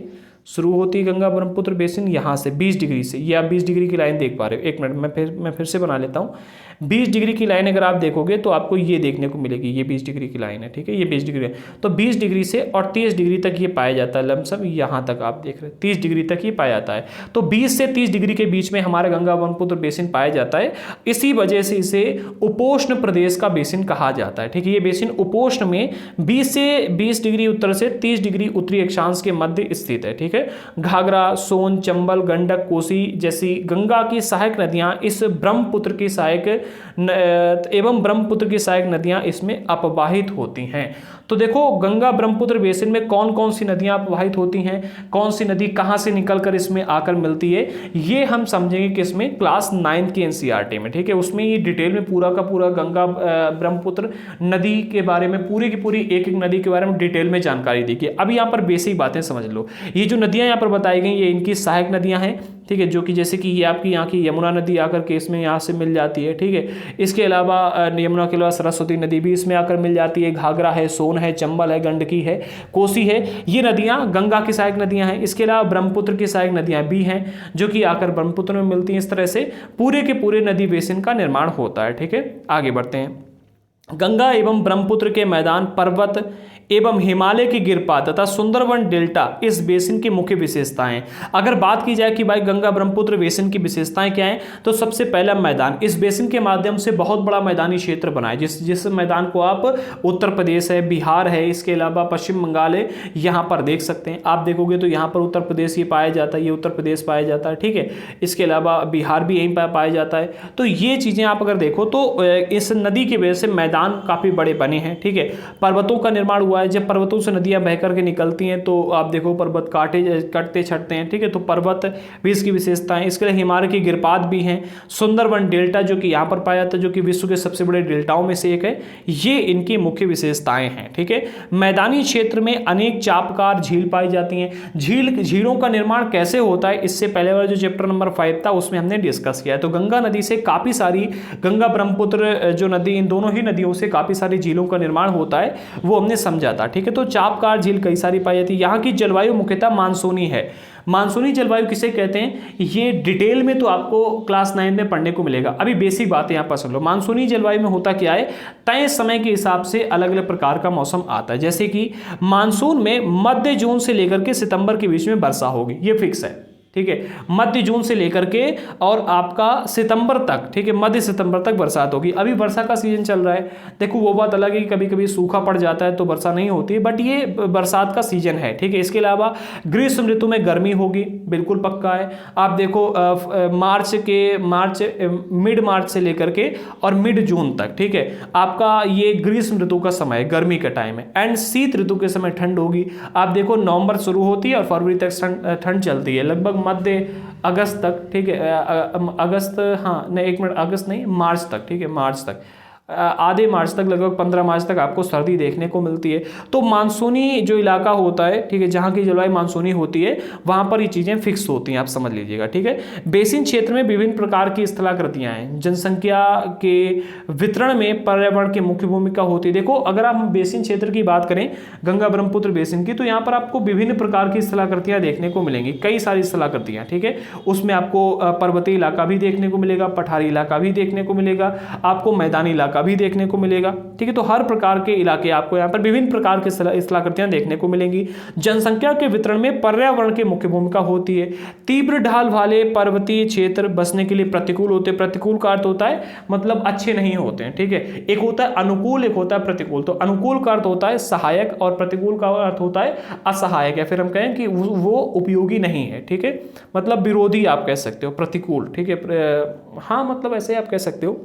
Speaker 1: शुरू होती है गंगा ब्रह्मपुत्र बेसिन, यहाँ से 20 डिग्री से, ये आप 20 डिग्री की लाइन देख पा रहे हो। एक मिनट मैं फिर से बना लेता हूँ। 20 डिग्री की लाइन अगर आप देखोगे तो आपको ये देखने को मिलेगी, ये 20 डिग्री की लाइन है, ठीक है, ये 20 डिग्री है। तो 20 डिग्री से और 30 डिग्री तक ये पाया जाता है, लमसम यहाँ तक आप देख रहे हैं 30 डिग्री तक ये पाया जाता है। तो 20 से 30 डिग्री के बीच में हमारा गंगा ब्रह्मपुत्र बेसिन पाया जाता है। इसी वजह से इसे उपोष्ण प्रदेश का बेसिन कहा जाता है, ठीक है। ये बेसिन उपोष्ण में 20 से 20 डिग्री उत्तर से 30 डिग्री उत्तरी अक्षांश के मध्य स्थित है, ठीक है। घाघरा, सोन, चंबल, गंडक, कोसी जैसी गंगा की सहायक नदियां इस ब्रह्मपुत्र की सहायक एवं ब्रह्मपुत्र की सहायक नदियां इसमें अपवाहित होती हैं। तो देखो गंगा ब्रह्मपुत्र बेसिन में कौन कौन सी नदियां अपवाहित होती हैं, कौन सी नदी कहां से निकलकर इसमें आकर मिलती है, ये हम समझेंगे कि इसमें क्लास 9 की एनसीईआरटी में, ठीक है। उसमें ये डिटेल में पूरा का पूरा गंगा ब्रह्मपुत्र नदी के बारे में पूरी की पूरी एक एक नदी के बारे में डिटेल में जानकारी दी गई। अब यहाँ पर बेसिक बातें समझ लो। ये जो नदियां यहाँ पर बताई गई ये इनकी सहायक नदियां हैं, ठीक है, जो कि जैसे कि ये आपकी यहाँ की यमुना नदी आकर के इसमें यहाँ से मिल जाती है, ठीक है। इसके अलावा यमुना के अलावा सरस्वती नदी भी इसमें आकर मिल जाती है, घाघरा है, सोन है, चंबल है, गंडकी है, कोसी है, ये नदियाँ गंगा की सहायक नदियाँ हैं। इसके अलावा ब्रह्मपुत्र की सहायक नदियाँ भी हैं जो कि आकर ब्रह्मपुत्र में मिलती हैं। इस तरह से पूरे के पूरे नदी बेसिन का निर्माण होता है, ठीक है। आगे बढ़ते हैं। गंगा एवं ब्रह्मपुत्र के मैदान, पर्वत एवं हिमालय की गिरपात तथा सुंदरवन डेल्टा इस बेसिन की मुख्य विशेषताएं। अगर बात की जाए कि भाई गंगा ब्रह्मपुत्र बेसिन की विशेषताएं क्या हैं, तो सबसे पहला मैदान, इस बेसिन के माध्यम से बहुत बड़ा मैदानी क्षेत्र बना है, जिस मैदान को आप उत्तर प्रदेश है, बिहार है, इसके अलावा पश्चिम बंगाल है, यहाँ पर देख सकते हैं। आप देखोगे तो यहाँ पर उत्तर प्रदेश ये पाया जाता है, ये उत्तर प्रदेश पाया जाता है, ठीक है। इसके अलावा बिहार भी यहीं पर पाया जाता है। तो ये चीज़ें आप अगर देखो तो इस नदी की वजह से मैदान काफ़ी बड़े बने हैं, ठीक है। पर्वतों का निर्माण हुआ है, जब पर्वतों से नदियां बह करके निकलती हैं तो आप देखो पर्वत कटते छटते हैं, ठीक है। तो पर्वत भी इसकी विशेषताएं। इसके लिए हिमालय की गिरपात भी हैं, सुंदरवन डेल्टा जो कि यहाँ पर पाया जाता है, जो कि विश्व के सबसे बड़े डेल्टाओं में से एक है, ये इनकी मुख्य विशेषताएं हैं, ठीक है। मैदानी क्षेत्र में अनेक चापकार झील पाई जाती हैं। झीलों का निर्माण कैसे होता है, इससे पहले वाला जो चैप्टर नंबर 5 था उसमें हमने डिस्कस किया है। तो गंगा नदी से काफी सारी, गंगा ब्रह्मपुत्र जो नदी, इन दोनों ही नदियों से काफी सारी झीलों का निर्माण होता है, वो हमने समझा था, ठीक है। तो चापकार झील कई सारी पाई जाती है। यहाँ की जलवायु मुख्यतः मानसूनी है। मानसूनी जलवायु किसे कहते हैं, ये डिटेल में तो आपको क्लास 9 में पढ़ने को मिलेगा। अभी बेसिक बातें यहाँ पर सुन लो। मानसूनी जलवायु में होता क्या है, तय समय के हिसाब से अलग अलग प्रकार का मौसम आता है। जैसे कि मानसून में मध्य जून से लेकर के सितंबर के बीच में वर्षा होगी, ये फिक्स है, ठीक है। मध्य जून से लेकर के और आपका सितंबर तक, ठीक है, मध्य सितंबर तक बरसात होगी। अभी वर्षा का सीजन चल रहा है, देखो वो बात अलग है कि कभी कभी सूखा पड़ जाता है तो वर्षा नहीं होती, बट ये बरसात का सीजन है, ठीक है। इसके अलावा ग्रीष्म ऋतु में गर्मी होगी, बिल्कुल पक्का है। आप देखो मिड मार्च से लेकर के और मिड जून तक, ठीक है, आपका ये ग्रीष्म ऋतु का समय है, गर्मी का टाइम है। एंड शीत ऋतु के समय ठंड होगी। आप देखो नवंबर शुरू होती है और फरवरी तक ठंड चलती है, लगभग मध्य अगस्त तक, ठीक है, अगस्त, हाँ नहीं एक मिनट, अगस्त नहीं, मार्च तक, ठीक है, मार्च तक, आधे मार्च तक, लगभग 15 मार्च तक आपको सर्दी देखने को मिलती है। तो मानसूनी जो इलाका होता है, ठीक है, जहाँ की जलवायु मानसूनी होती है, वहाँ पर ये चीज़ें फिक्स होती हैं, आप समझ लीजिएगा, ठीक है। बेसिन क्षेत्र में विभिन्न प्रकार की स्थलाकृतियाँ हैं। जनसंख्या के वितरण में पर्यावरण की मुख्य भूमिका होती है। देखो अगर आप बेसिन क्षेत्र की बात करें, गंगा ब्रह्मपुत्र बेसिन की, तो यहाँ पर आपको विभिन्न प्रकार की स्थलाकृतियाँ देखने को मिलेंगी, कई सारी स्थलाकृतियाँ, ठीक है। उसमें आपको पर्वतीय इलाका भी देखने को मिलेगा, पठारी इलाका भी देखने को मिलेगा, आपको मैदानी इलाका भी देखने को मिलेगा, ठीक है। तो हर प्रकार के इलाके आपको यहाँ पर विभिन्न प्रकार की स्थलाकृतियां देखने को मिलेंगी। जनसंख्या के वितरण में पर्यावरण की मुख्य भूमिका होती है। तीव्र ढाल वाले पर्वतीय क्षेत्र बसने के लिए प्रतिकूल होते हैं। प्रतिकूल का अर्थ होता है मतलब अच्छे नहीं होते हैं, ठीक है। एक होता है अनुकूल, एक होता है प्रतिकूल। तो अनुकूल का अर्थ होता है सहायक और प्रतिकूल का अर्थ होता है असहायक, या फिर हम कहें कि वो उपयोगी नहीं है, ठीक है, मतलब विरोधी आप कह सकते हो, प्रतिकूल, ठीक है। हाँ मतलब ऐसे आप कह सकते हो।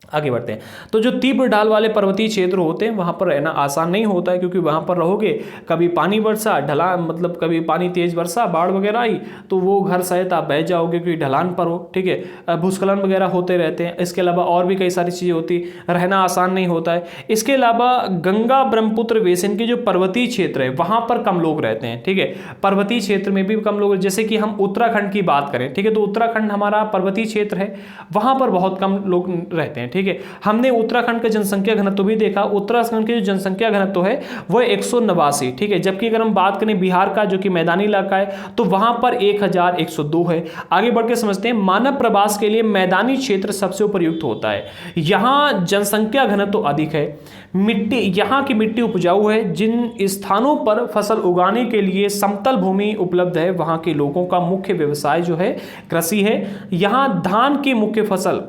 Speaker 1: आगे बढ़ते हैं। तो जो तीव्र ढाल वाले पर्वतीय क्षेत्र होते हैं वहाँ पर रहना आसान नहीं होता है, क्योंकि वहाँ पर रहोगे कभी पानी बरसा ढलान, मतलब कभी पानी तेज बरसा, बाढ़ वगैरह आई तो वो घर सहित आप बह जाओगे, क्योंकि ढलान पर हो। ठीक है, भूस्खलन वगैरह होते रहते हैं। इसके अलावा और भी कई सारी चीज़ें होती, रहना आसान नहीं होता है। इसके अलावा गंगा ब्रह्मपुत्र बेसिन के जो पर्वतीय क्षेत्र है वहाँ पर कम लोग रहते हैं। ठीक है, पर्वतीय क्षेत्र में भी कम लोग, जैसे कि हम उत्तराखंड की बात करें, ठीक है, तो उत्तराखंड हमारा पर्वतीय क्षेत्र है, वहाँ पर बहुत कम लोग रहते हैं। ठीक है, हमने उत्तराखंड का जनसंख्या घनत्व भी देखा। उत्तराखंड के जो जनसंख्या घनत्व है वह 189। ठीक है, जबकि अगर हम बात करें बिहार का, जो कि मैदानी इलाका है, तो वहां पर 1102 है। आगे बढ़ के समझते हैं, मानव प्रवास के लिए मैदानी क्षेत्र सबसे उपयुक्त होता है। यहां जनसंख्या घनत्व अधिक है, मिट्टी, यहाँ की मिट्टी उपजाऊ है। जिन स्थानों पर फसल उगाने के लिए समतल भूमि उपलब्ध है वहाँ के लोगों का मुख्य व्यवसाय जो है कृषि है। यहाँ धान की मुख्य फसल,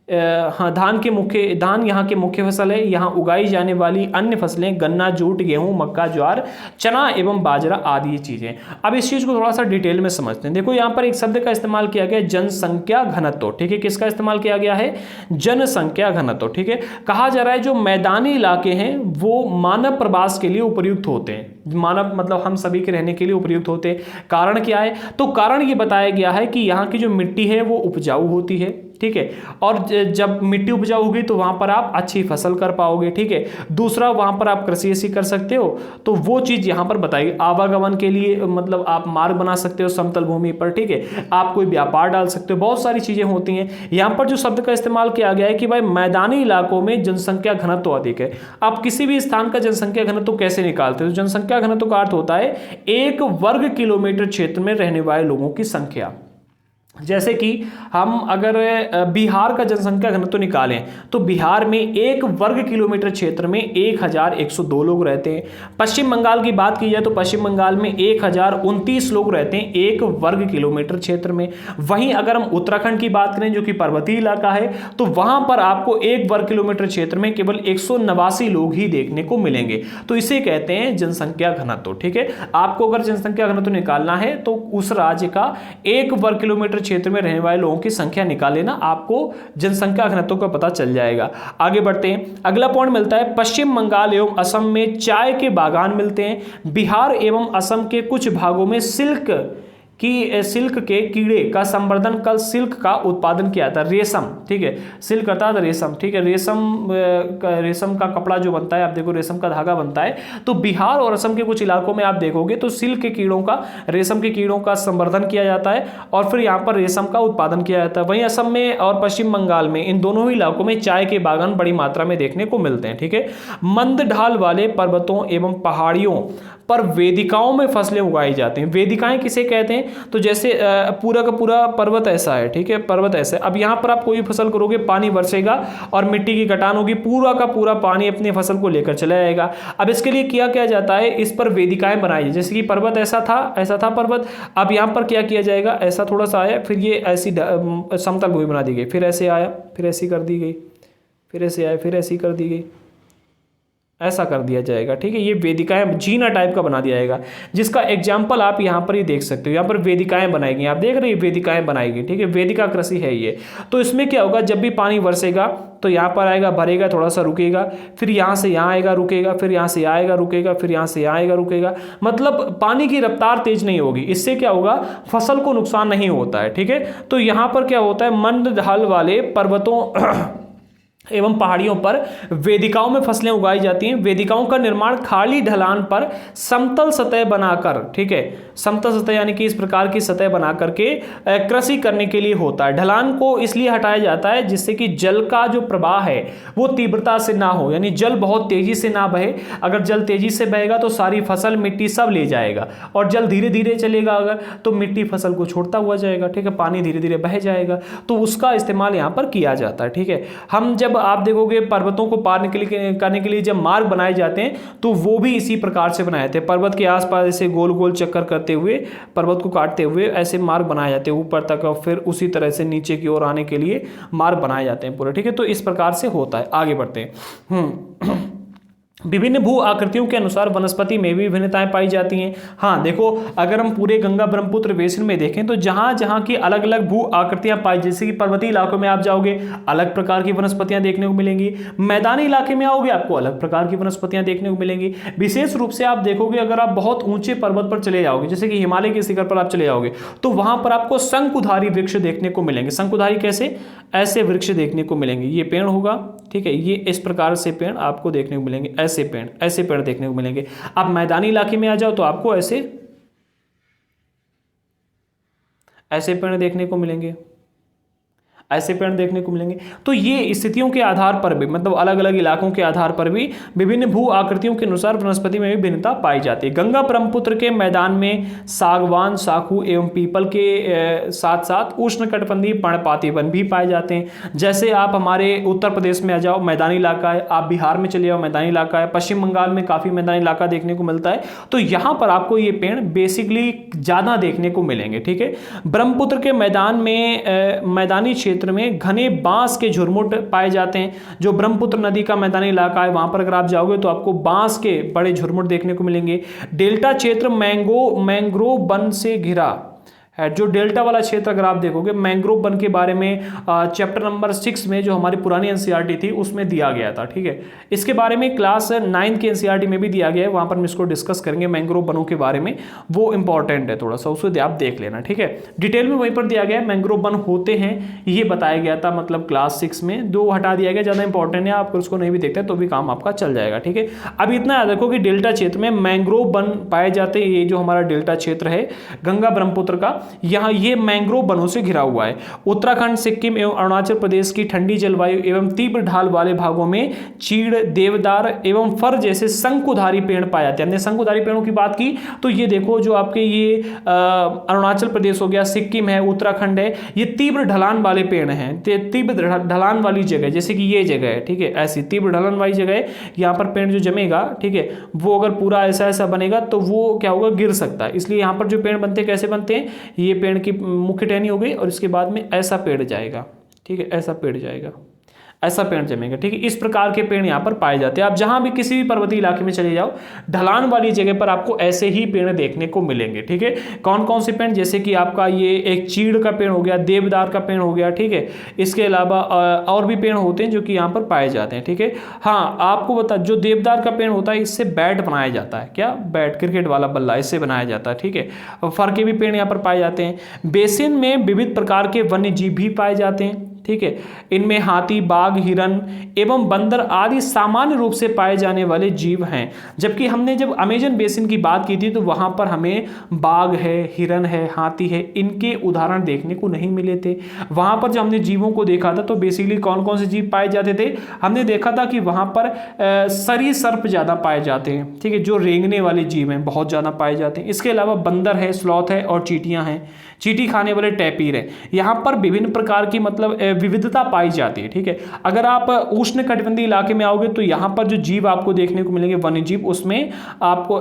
Speaker 1: धान यहाँ के मुख्य फसल है। यहाँ उगाई जाने वाली अन्य फसलें गन्ना, जूट, गेहूं, मक्का, ज्वार, चना एवं बाजरा आदि चीजें। अब इस चीज को थोड़ा सा डिटेल में समझते हैं। देखो यहाँ पर एक शब्द का इस्तेमाल किया गया, जनसंख्या घनत्व। ठीक है, किसका इस्तेमाल किया गया है? जनसंख्या घनत्व। ठीक है, कहा जा रहा है जो मैदानी इलाके हैं वो मानव प्रवास के लिए उपयुक्त होते हैं। मानव मतलब हम सभी के रहने के लिए उपयुक्त होते हैं। कारण क्या है? तो कारण ये बताया गया है कि यहाँ की जो मिट्टी है वो उपजाऊ होती है। ठीक है, और जब मिट्टी उपजाऊ होगी तो वहां पर आप अच्छी फसल कर पाओगे। ठीक है, दूसरा वहां पर आप कृषि ऐसी कर सकते हो, तो वो चीज यहां पर बताई। आवागमन के लिए मतलब आप मार्ग बना सकते हो समतल भूमि पर। ठीक है, आप कोई व्यापार डाल सकते हो, बहुत सारी चीजें होती हैं। यहां पर जो शब्द का इस्तेमाल किया गया है कि भाई मैदानी इलाकों में जनसंख्या घनत्व अधिक है। आप किसी भी स्थान का जनसंख्या घनत्व कैसे निकालते हो? जनसंख्या घनत्व का अर्थ होता है 1 वर्ग किलोमीटर क्षेत्र में रहने वाले लोगों की संख्या। जैसे कि हम अगर बिहार का जनसंख्या घनत्व निकालें तो बिहार में 1 वर्ग किलोमीटर क्षेत्र में 1102 लोग रहते हैं। पश्चिम बंगाल की बात की जाए तो पश्चिम बंगाल में 1029 लोग रहते हैं 1 वर्ग किलोमीटर क्षेत्र में। वहीं अगर हम उत्तराखंड की बात करें जो कि पर्वतीय इलाका है, तो वहां पर आपको 1 वर्ग किलोमीटर क्षेत्र में केवल 189 लोग ही देखने को मिलेंगे। तो इसे कहते हैं जनसंख्या घनत्व। ठीक है, आपको अगर जनसंख्या घनत्व निकालना है तो उस राज्य का 1 वर्ग किलोमीटर क्षेत्र में रहने वाले लोगों की संख्या निकाल लेना, आपको जनसंख्या घनत्व का पता चल जाएगा। आगे बढ़ते हैं, अगला पॉइंट मिलता है पश्चिम बंगाल एवं असम में चाय के बागान मिलते हैं। बिहार एवं असम के कुछ भागों में सिल्क के कीड़े का संवर्धन कर सिल्क का उत्पादन किया जाता है। रेशम, ठीक है, सिल्क अर्थात रेशम। ठीक है, रेशम का कपड़ा जो बनता है, आप देखो रेशम का धागा बनता है। तो बिहार और असम के कुछ इलाकों में आप देखोगे तो सिल्क के कीड़ों का, रेशम के कीड़ों का संवर्धन किया जाता है और फिर यहाँ पर रेशम का उत्पादन किया जाता है। वहीं असम में और पश्चिम बंगाल में, इन दोनों ही इलाकों में चाय के बागान बड़ी मात्रा में देखने को मिलते हैं। ठीक है, मंद ढाल वाले पर्वतों एवं पहाड़ियों पर वेदिकाओं में फसलें उगाई जाती हैं। वेदिकाएं किसे कहते हैं? तो जैसे पूरा का पूरा पर्वत ऐसा है। ठीक है, पर्वत ऐसा है। अब यहाँ पर आप कोई फसल करोगे, पानी बरसेगा और मिट्टी की कटान होगी, पूरा का पूरा पानी अपनी फसल को लेकर चला जाएगा। अब इसके लिए किया जाता है, इस पर वेदिकाएं बनाई। जैसे कि पर्वत ऐसा था पर्वत, अब यहाँ पर क्या किया जाएगा, ऐसा थोड़ा सा आया, फिर ये ऐसी समतल भूमि बना दी गई, फिर ऐसे आया, फिर ऐसी कर दी गई, फिर ऐसे आया, फिर ऐसी कर दी गई, ऐसा कर दिया जाएगा। ठीक है, ये वेदिकाएं जीना टाइप का बना दिया जाएगा, जिसका एग्जाम्पल आप यहाँ पर ही देख सकते हो। यहाँ पर वेदिकाएं बनाई गई, आप देख रहे हैं वेदिकाएं बनाई गई। ठीक है, वेदिका कृषि है ये। तो इसमें क्या होगा, जब भी पानी बरसेगा तो यहाँ पर आएगा, भरेगा, थोड़ा सा रुकेगा, फिर यहाँ से यहाँ आएगा, रुकेगा, फिर यहाँ से आएगा, रुकेगा, फिर यहाँ से आएगा, रुकेगा। मतलब पानी की रफ्तार तेज नहीं होगी। इससे क्या होगा, फसल को नुकसान नहीं होता है। ठीक है, तो यहाँ पर क्या होता है, मंद ढाल वाले पर्वतों एवं पहाड़ियों पर वेदिकाओं में फसलें उगाई जाती हैं। वेदिकाओं का निर्माण खाली ढलान पर समतल सतह बनाकर, ठीक है, समतल सतह यानी कि इस प्रकार की सतह बना करके कृषि करने के लिए होता है। ढलान को इसलिए हटाया जाता है जिससे कि जल का जो प्रवाह है वो तीव्रता से ना हो, यानी जल बहुत तेजी से ना बहे। अगर जल तेजी से बहेगा तो सारी फसल, मिट्टी सब ले जाएगा, और जल धीरे धीरे चलेगा अगर, तो मिट्टी फसल को छोड़ता हुआ जाएगा। ठीक है, पानी धीरे धीरे बह जाएगा, तो उसका इस्तेमाल यहाँ पर किया जाता है। ठीक है, हम जब आप देखोगे पर्वतों को पार करने के लिए जब मार्ग बनाए जाते हैं तो वो भी इसी प्रकार से बनाए जाते हैं। पर्वत के आसपास ऐसे गोल गोल चक्कर करते हुए, पर्वत को काटते हुए ऐसे मार्ग बनाए जाते हैं ऊपर तक, और फिर उसी तरह से नीचे की ओर आने के लिए मार्ग बनाए जाते हैं पूरे। ठीक है, तो इस प्रकार से होता है। आगे बढ़ते हैं। विभिन्न भू आकृतियों के अनुसार वनस्पति में भी विभिन्नताएं पाई जाती हैं। हाँ देखो, अगर हम पूरे गंगा ब्रह्मपुत्र बेसिन में देखें तो जहां जहां की अलग अलग भू आकृतियां पाई, जैसे कि पर्वतीय इलाकों में आप जाओगे अलग प्रकार की वनस्पतियां देखने को मिलेंगी, मैदानी इलाके में आओगे आपको अलग प्रकार की वनस्पतियां देखने को मिलेंगी। विशेष रूप से आप देखोगे अगर आप बहुत ऊंचे पर्वत पर चले जाओगे, जैसे कि हिमालय के शिखर पर आप चले जाओगे, तो वहां पर आपको शंकुधारी वृक्ष देखने को मिलेंगे। शंकुधारी कैसे? ऐसे वृक्ष देखने को मिलेंगे। ये पेड़ होगा, ठीक है, ये इस प्रकार से पेड़ आपको देखने को मिलेंगे, ऐसे पेड़ देखने को मिलेंगे। आप मैदानी इलाके में आ जाओ तो आपको ऐसे पेड़ देखने को मिलेंगे, ऐसे पेड़ देखने को मिलेंगे। तो ये स्थितियों के आधार पर भी, मतलब अलग अलग इलाकों के आधार पर भी विभिन्न भू आकृतियों के अनुसार वनस्पति में भी भिन्नता पाई जाती है। गंगा ब्रह्मपुत्र के मैदान में सागवान, साखू एवं पीपल के साथ साथ उष्णकटिबंधीय पर्णपाती वन भी पाए जाते हैं। जैसे आप हमारे उत्तर प्रदेश में आ जाओ, मैदानी इलाका है, आप बिहार में चले जाओ, मैदानी इलाका है, पश्चिम बंगाल में काफी मैदानी इलाका देखने को मिलता है, तो यहाँ पर आपको ये पेड़ बेसिकली ज्यादा देखने को मिलेंगे। ठीक है, ब्रह्मपुत्र के मैदान में मैदानी क्षेत्र में घने बांस के झुरमुट पाए जाते हैं। जो ब्रह्मपुत्र नदी का मैदानी इलाका है वहां पर अगर आप जाओगे तो आपको बांस के बड़े झुरमुट देखने को मिलेंगे। डेल्टा क्षेत्र मैंग्रोव वन से घिरा है। जो डेल्टा वाला क्षेत्र अगर आप देखोगे, मैंग्रोव वन के बारे में चैप्टर नंबर 6 में जो हमारी पुरानी एनसीईआरटी थी उसमें दिया गया था। ठीक है, इसके बारे में क्लास 9 की एनसीईआरटी में भी दिया गया है, वहां पर हम इसको डिस्कस करेंगे मैंग्रोव वनों के बारे में, वो इंपॉर्टेंट है थोड़ा सा, उसे आप देख लेना। ठीक है, डिटेल में वहीं पर दिया गया है मैंग्रोव वन होते हैं, ये बताया गया था, मतलब क्लास 6 में, दो हटा दिया गया, ज्यादा इंपॉर्टेंट है, आप उसको नहीं भी देखते तो भी काम आपका चल जाएगा। ठीक है, अब इतना याद रखो कि डेल्टा क्षेत्र में मैंग्रोव वन पाए जाते हैं। ये जो हमारा डेल्टा क्षेत्र है गंगा ब्रह्मपुत्र का, यहाँ ये मैंग्रोव वनों से घिरा हुआ है। उत्तराखंड, सिक्किम एवं अरुणाचल प्रदेश की ठंडी जलवायु एवं तीव्र ढाल वाले भागों में चीड़, देवदार एवं फर जैसे शंकुधारी पेड़ पाए जाते हैं। हमने शंकुधारी पेड़ों की बात की तो ये देखो, जो आपके ये अरुणाचल प्रदेश हो गया, सिक्किम है, उत्तराखंड है, ये तीव्र ढलान वाले पेड़ हैं, तीव्र ढलान वाली जगह, जैसे कि ये जगह है। ठीक है, ऐसी तीव्र ढलान वाली जगह है, यहाँ पर पेड़ जो जमेगा, ठीक है, वो अगर पूरा ऐसा ऐसा बनेगा तो वो क्या होगा, गिर सकता है। इसलिए यहाँ पर जो पेड़ बनते हैं कैसे बनते हैं, ये पेड़ की मुख्य टहनी हो गई और इसके बाद में ऐसा पेड़ जाएगा। ठीक है, ऐसा पेड़ जाएगा, ऐसा पेड़ जमेगा। ठीक है, इस प्रकार के पेड़ यहाँ पर पाए जाते हैं। आप जहां भी किसी भी पर्वतीय इलाके में चले जाओ, ढलान वाली जगह पर आपको ऐसे ही पेड़ देखने को मिलेंगे। ठीक है, कौन कौन से पेड़, जैसे कि आपका ये एक चीड़ का पेड़ हो गया, देवदार का पेड़ हो गया। ठीक है, इसके अलावा और भी पेड़ होते हैं जो कि यहाँ पर पाए जाते हैं। ठीक है, हाँ आपको बता, जो देवदार का पेड़ होता है इससे बैट बनाया जाता है। क्या? बैट, क्रिकेट वाला बल्ला, इससे बनाया जाता है। ठीक है, फर के भी पेड़ यहाँ पर पाए जाते हैं। बेसिन में विविध प्रकार के वन्य जीव भी पाए जाते हैं। ठीक है, इनमें हाथी, बाघ, हिरन एवं बंदर आदि सामान्य रूप से पाए जाने वाले जीव हैं। जबकि हमने जब अमेजन बेसिन की बात की थी तो वहां पर हमें बाघ है, हिरन है, हाथी है, इनके उदाहरण देखने को नहीं मिले थे। वहां पर जब हमने जीवों को देखा था तो बेसिकली कौन कौन से जीव पाए जाते थे, हमने देखा था कि वहां पर सरीसृप ज्यादा पाए जाते हैं। ठीक है, जो रेंगने वाले जीव हैं बहुत ज्यादा पाए जाते हैं। इसके अलावा बंदर है, स्लॉथ है और चींटियां हैं, चींटी खाने वाले टैपीर है। यहाँ पर विभिन्न प्रकार की मतलब विविधता पाई जाती है। ठीक है, अगर आप उष्ण कटिबंधीय इलाके में आओगे तो यहाँ पर जो जीव आपको देखने को मिलेंगे वन्य जीव, उसमें आपको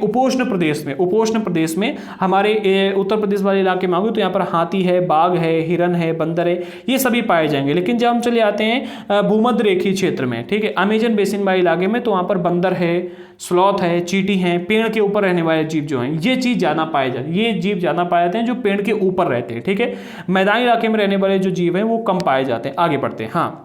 Speaker 1: उपोष्ण प्रदेश में हमारे उत्तर प्रदेश वाले इलाके में आओगे तो यहाँ पर हाथी है, बाघ है, हिरन है, बंदर है, ये सभी पाए जाएंगे। लेकिन जब हम चले आते हैं भूमध्य रेखीय क्षेत्र में, ठीक है, अमेजन बेसिन वाले इलाके में, तो वहाँ पर बंदर है, स्लॉथ है, चींटी है, पेड़ के ऊपर रहने वाले जीव जो हैं, ये चीज ज्यादा पाए जाते हैं। ये जीव ज्यादा पाए जाते हैं जो पेड़ के ऊपर रहते हैं। ठीक है, मैदानी इलाके में रहने वाले जो जीव हैं वो कम पाए जाते हैं। आगे बढ़ते हैं। हाँ,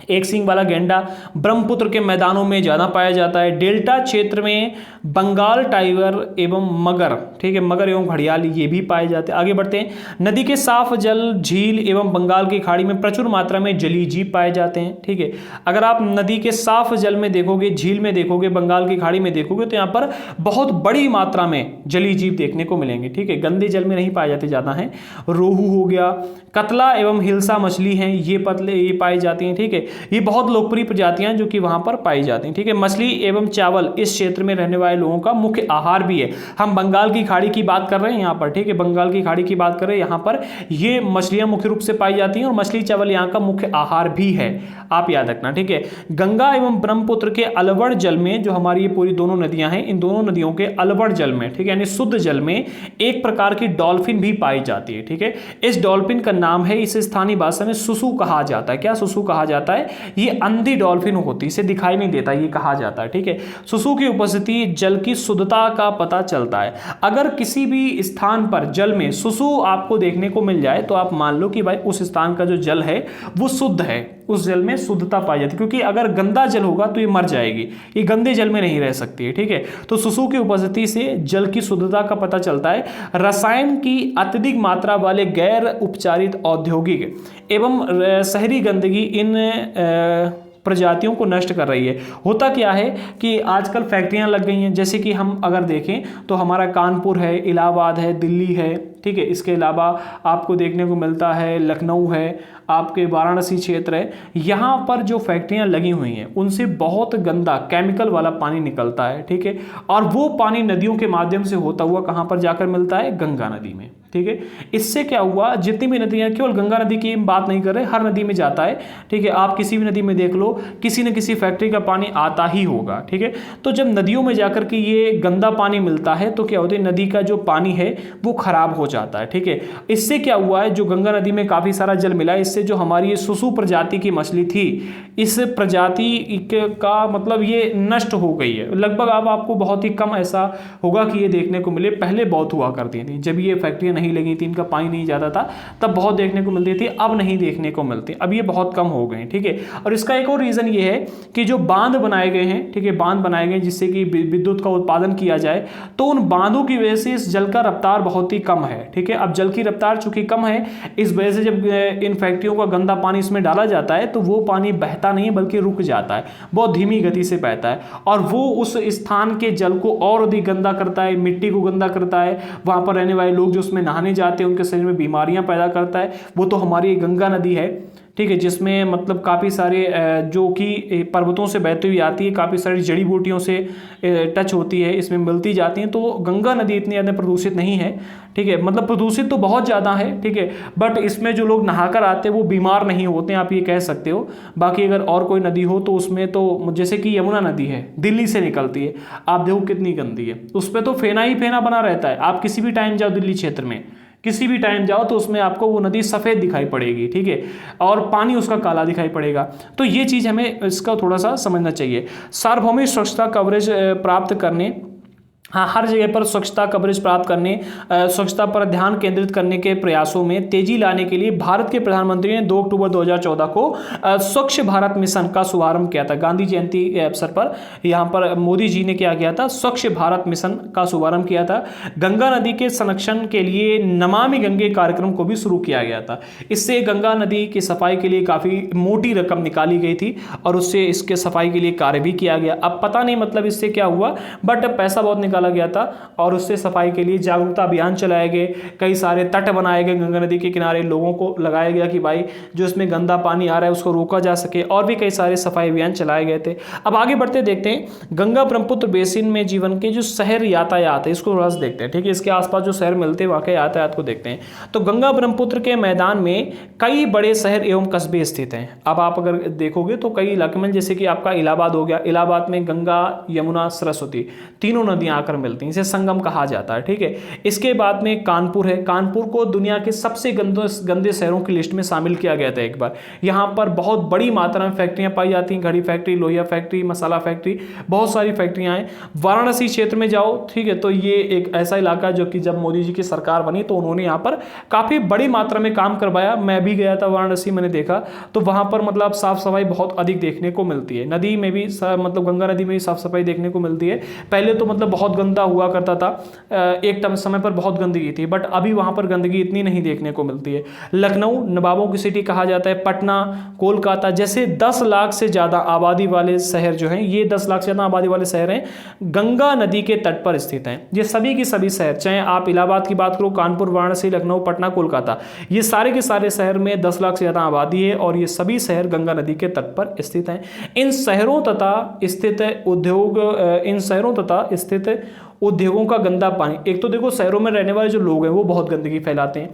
Speaker 1: एक सींग वाला गेंडा ब्रह्मपुत्र के मैदानों में ज्यादा पाया जाता है। डेल्टा क्षेत्र में बंगाल टाइगर एवं मगर, ठीक है, मगर एवं घड़ियाल ये भी पाए जाते हैं। आगे बढ़ते हैं। नदी के साफ जल, झील एवं बंगाल की खाड़ी में प्रचुर मात्रा में जलीय जीव पाए जाते हैं। ठीक है, अगर आप नदी के साफ जल में देखोगे, झील में देखोगे, बंगाल की खाड़ी में देखोगे तो यहाँ पर बहुत बड़ी मात्रा में जलीय जीव देखने को मिलेंगे। ठीक है, गंदे जल में नहीं पाए जाते, ज्यादा हैं। रोहू हो गया, कतला एवं हिल्सा मछली हैं, ये पाई जाती हैं। ठीक है, ये बहुत लोकप्रिय प्रजातियां जो कि वहां पर पाई जाती हैं। ठीक है, मछली एवं चावल इस क्षेत्र में रहने वाले लोगों का मुख्य आहार भी है। हम बंगाल की खाड़ी की बात कर रहे हैं यहाँ पर। ठीक है, बंगाल की खाड़ी की बात कर रहे हैं, यहाँ पर ये मछलियां मुख्य रूप से पाई जाती हैं और मछली चावल यहाँ का मुख्य आहार भी है, आप याद रखना। ठीक है, गंगा एवं ब्रह्मपुत्र के अलवड़ जल में, जो हमारी ये पूरी दोनों नदियां हैं, इन दोनों नदियों के अलवड़ जल में, ठीक है, यानी शुद्ध जल में एक प्रकार की डॉल्फिन भी पाई जाती है। ठीक है, इस डॉल्फिन का नाम है, इसे स्थानीय भाषा में सुसु कहा जाता है। क्या? सुसु कहा जाता है। है, ये अंधी डॉल्फिन होती है, इसे दिखाई नहीं देता, ये कहा जाता है, ठीक है। सुसु की उपस्थिति जल की शुद्धता का पता चलता है। अगर किसी भी स्थान पर जल में सुसु आपको देखने को मिल जाए तो आप मान लो कि भाई उस स्थान का जो जल है वो शुद्ध है, उस जल में शुद्धता पाई जाती है, क्योंकि अगर गंदा जल होगा तो ये मर जाएगी, ये गंदे जल में नहीं रह सकती है, ठीक है। तो सुसु की उपस्थिति से जल की शुद्धता का पता चलता है। रसायन की अत्यधिक मात्रा वाले गैर उपचारित औद्योगिक एवं शहरी गंदगी इन प्रजातियों को नष्ट कर रही है। होता क्या है कि आजकल फैक्ट्रियां लग गई हैं, जैसे कि हम अगर देखें तो हमारा कानपुर है, इलाहाबाद है, दिल्ली है, ठीक है। इसके अलावा आपको देखने को मिलता है लखनऊ है, आपके वाराणसी क्षेत्र है, यहाँ पर जो फैक्ट्रियां लगी हुई हैं उनसे बहुत गंदा केमिकल वाला पानी निकलता है, ठीक है। और वो पानी नदियों के माध्यम से होता हुआ कहाँ पर जाकर मिलता है? गंगा नदी में, ठीक है। इससे क्या हुआ, जितनी भी नदियां, केवल गंगा नदी की बात नहीं कर रहे, हर नदी में जाता है, ठीक है। आप किसी भी नदी में देख लो, किसी न किसी फैक्ट्री का पानी आता ही होगा, ठीक है। तो जब नदियों में जाकर के ये गंदा पानी मिलता है तो क्या होता है, नदी का जो पानी है वो खराब हो जाता है, ठीक है। इससे क्या हुआ है, जो गंगा नदी में काफी सारा जल मिला, इससे जो हमारी ये सुसु प्रजाति की मछली थी, इस प्रजाति का मतलब ये नष्ट हो गई है लगभग। अब आपको बहुत ही कम ऐसा होगा कि ये देखने को मिले, पहले बहुत हुआ करती थी, जब ये फैक्ट्रियां नहीं लगी थी, इनका पानी नहीं जाता था, तब बहुत देखने को मिलती थी, अब नहीं देखने को मिलती, अब ये बहुत कम हो गए, ठीक है। और इसका एक और रीजन ये है कि जो बांध बनाए गए हैं, ठीक है, बांध बनाए गए जिससे कि विद्युत का उत्पादन किया जाए, तो उन बांधों की वजह से इस जल का रफ्तार बहुत ही कम है, ठीक है। अब जल की रफ्तार चूंकि कम है, इस वजह से जब इन फैक्ट्रियों का गंदा पानी इसमें डाला जाता है तो वो पानी बहता नहीं बल्कि रुक जाता है, बहुत धीमी गति से बहता है, और वो उस स्थान के जल को और अधिक गंदा करता है, मिट्टी को गंदा करता है, वहां पर रहने वाले लोग जो उसमें नहाने जाते हैं उनके शरीर में बीमारियां पैदा करता है। वो तो हमारी गंगा नदी है, ठीक है, जिसमें मतलब काफ़ी सारे जो कि पर्वतों से बहती हुई आती है, काफ़ी सारी जड़ी बूटियों से टच होती है, इसमें मिलती जाती हैं। तो गंगा नदी इतनी ज़्यादा प्रदूषित नहीं है, ठीक है, मतलब प्रदूषित तो बहुत ज़्यादा है, ठीक है, बट इसमें जो लोग नहाकर आते हैं वो बीमार नहीं होते हैं, आप ये कह सकते हो। बाकी अगर और कोई नदी हो तो उसमें तो जैसे कि यमुना नदी है, दिल्ली से निकलती है, आप देखो कितनी गंदी है, उस पर तो फेना ही फेना बना रहता है। आप किसी भी टाइम जाओ दिल्ली क्षेत्र में, किसी भी टाइम जाओ तो उसमें आपको वो नदी सफ़ेद दिखाई पड़ेगी, ठीक है, और पानी उसका काला दिखाई पड़ेगा। तो ये चीज़ हमें इसका थोड़ा सा समझना चाहिए। सार्वभौमिक स्वच्छता कवरेज प्राप्त करने, हाँ, हर जगह पर स्वच्छता कवरेज प्राप्त करने, स्वच्छता पर ध्यान केंद्रित करने के प्रयासों में तेजी लाने के लिए भारत के प्रधानमंत्री ने 2 अक्टूबर 2014 को स्वच्छ भारत मिशन का शुभारंभ किया था। गांधी जयंती के अवसर पर यहाँ पर मोदी जी ने क्या किया था, स्वच्छ भारत मिशन का शुभारंभ किया था। गंगा नदी के संरक्षण के लिए नमामि गंगे कार्यक्रम को भी शुरू किया गया था। इससे गंगा नदी की सफाई के लिए काफ़ी मोटी रकम निकाली गई थी और उससे इसके सफाई के लिए कार्य भी किया गया। अब पता नहीं मतलब इससे क्या हुआ, बट पैसा बहुत निकाला गया था और उससे सफाई के लिए जागरूकता अभियान चलाए गए, कई सारे तट बनाए गए गंगा नदी के किनारे, लोगों को लगाया गया कि भाई जो इसमें गंदा पानी आ रहा है उसको रोका जा सके, और भी कई सारे सफाई अभियान चलाए गए थे। अब आगे बढ़ते देखते हैं गंगा ब्रह्मपुत्र बेसिन में जीवन के जो शहर यातायात है इसको थोड़ा सा देखते हैं, ठीक है, इसके आसपास जो शहर मिलते हैं वहाँ के यातायात को देखते हैं। तो गंगा ब्रह्मपुत्र के मैदान में कई बड़े शहर एवं कस्बे स्थित हैं। अब आप अगर देखोगे तो कई इलाके में, जैसे कि आपका इलाहाबाद हो गया, इलाहाबाद में गंगा यमुना सरस्वती तीनों नदियां आकर मिलती हैं, इसे संगम कहा जाता है, ठीक है। इसके बाद में कानपुर है, कानपुर को दुनिया के सबसे गंदे शहरों की लिस्ट में शामिल किया गया था एक बार। यहाँ पर बहुत बड़ी मात्रा में फैक्ट्रियां पाई जाती हैं, घड़ी फैक्ट्री, लोहिया फैक्ट्री, मसाला फैक्ट्री, बहुत सारी फैक्ट्रियां हैं। वाराणसी क्षेत्र में जाओ, ठीक है, तो ये एक ऐसा इलाका जो कि जब मोदी जी की सरकार बनी तो उन्होंने यहाँ पर काफ़ी बड़ी मात्रा में काम करवाया। मैं भी गया था वाराणसी, मैंने देखा तो वहाँ पर मतलब साफ सफाई बहुत अधिक देखने को मिलती है। नदी में भी मतलब गंगा नदी में भी साफ सफाई देखने को मिलती है। पहले तो मतलब बहुत गंदा हुआ करता था, एक समय पर बहुत गंदगी थी, बट अभी वहाँ पर गंदगी इतनी नहीं देखने को मिलती है। लखनऊ नवाबों की सिटी कहा जाता है, पटना, कोलकाता जैसे 10 लाख से ज़्यादा आबादी वाले शहर जो हैं, ये 10 लाख से ज़्यादा आबादी वाले शहर हैं, गंगा नदी के तट पर स्थित हैं। ये सभी के सभी शहर, चाहे आप इलाहाबाद की बात करो, कानपुर, वाराणसी, लखनऊ, पटना, कोलकाता, ये सारे के सारे शहर में 10 लाख से ज़्यादा आबादी है और ये सभी शहर गंगा नदी के तट पर स्थित हैं। इन शहरों तथा स्थित उद्योगों का गंदा पानी, एक तो देखो शहरों में रहने वाले जो लोग हैं वो बहुत गंदगी फैलाते हैं,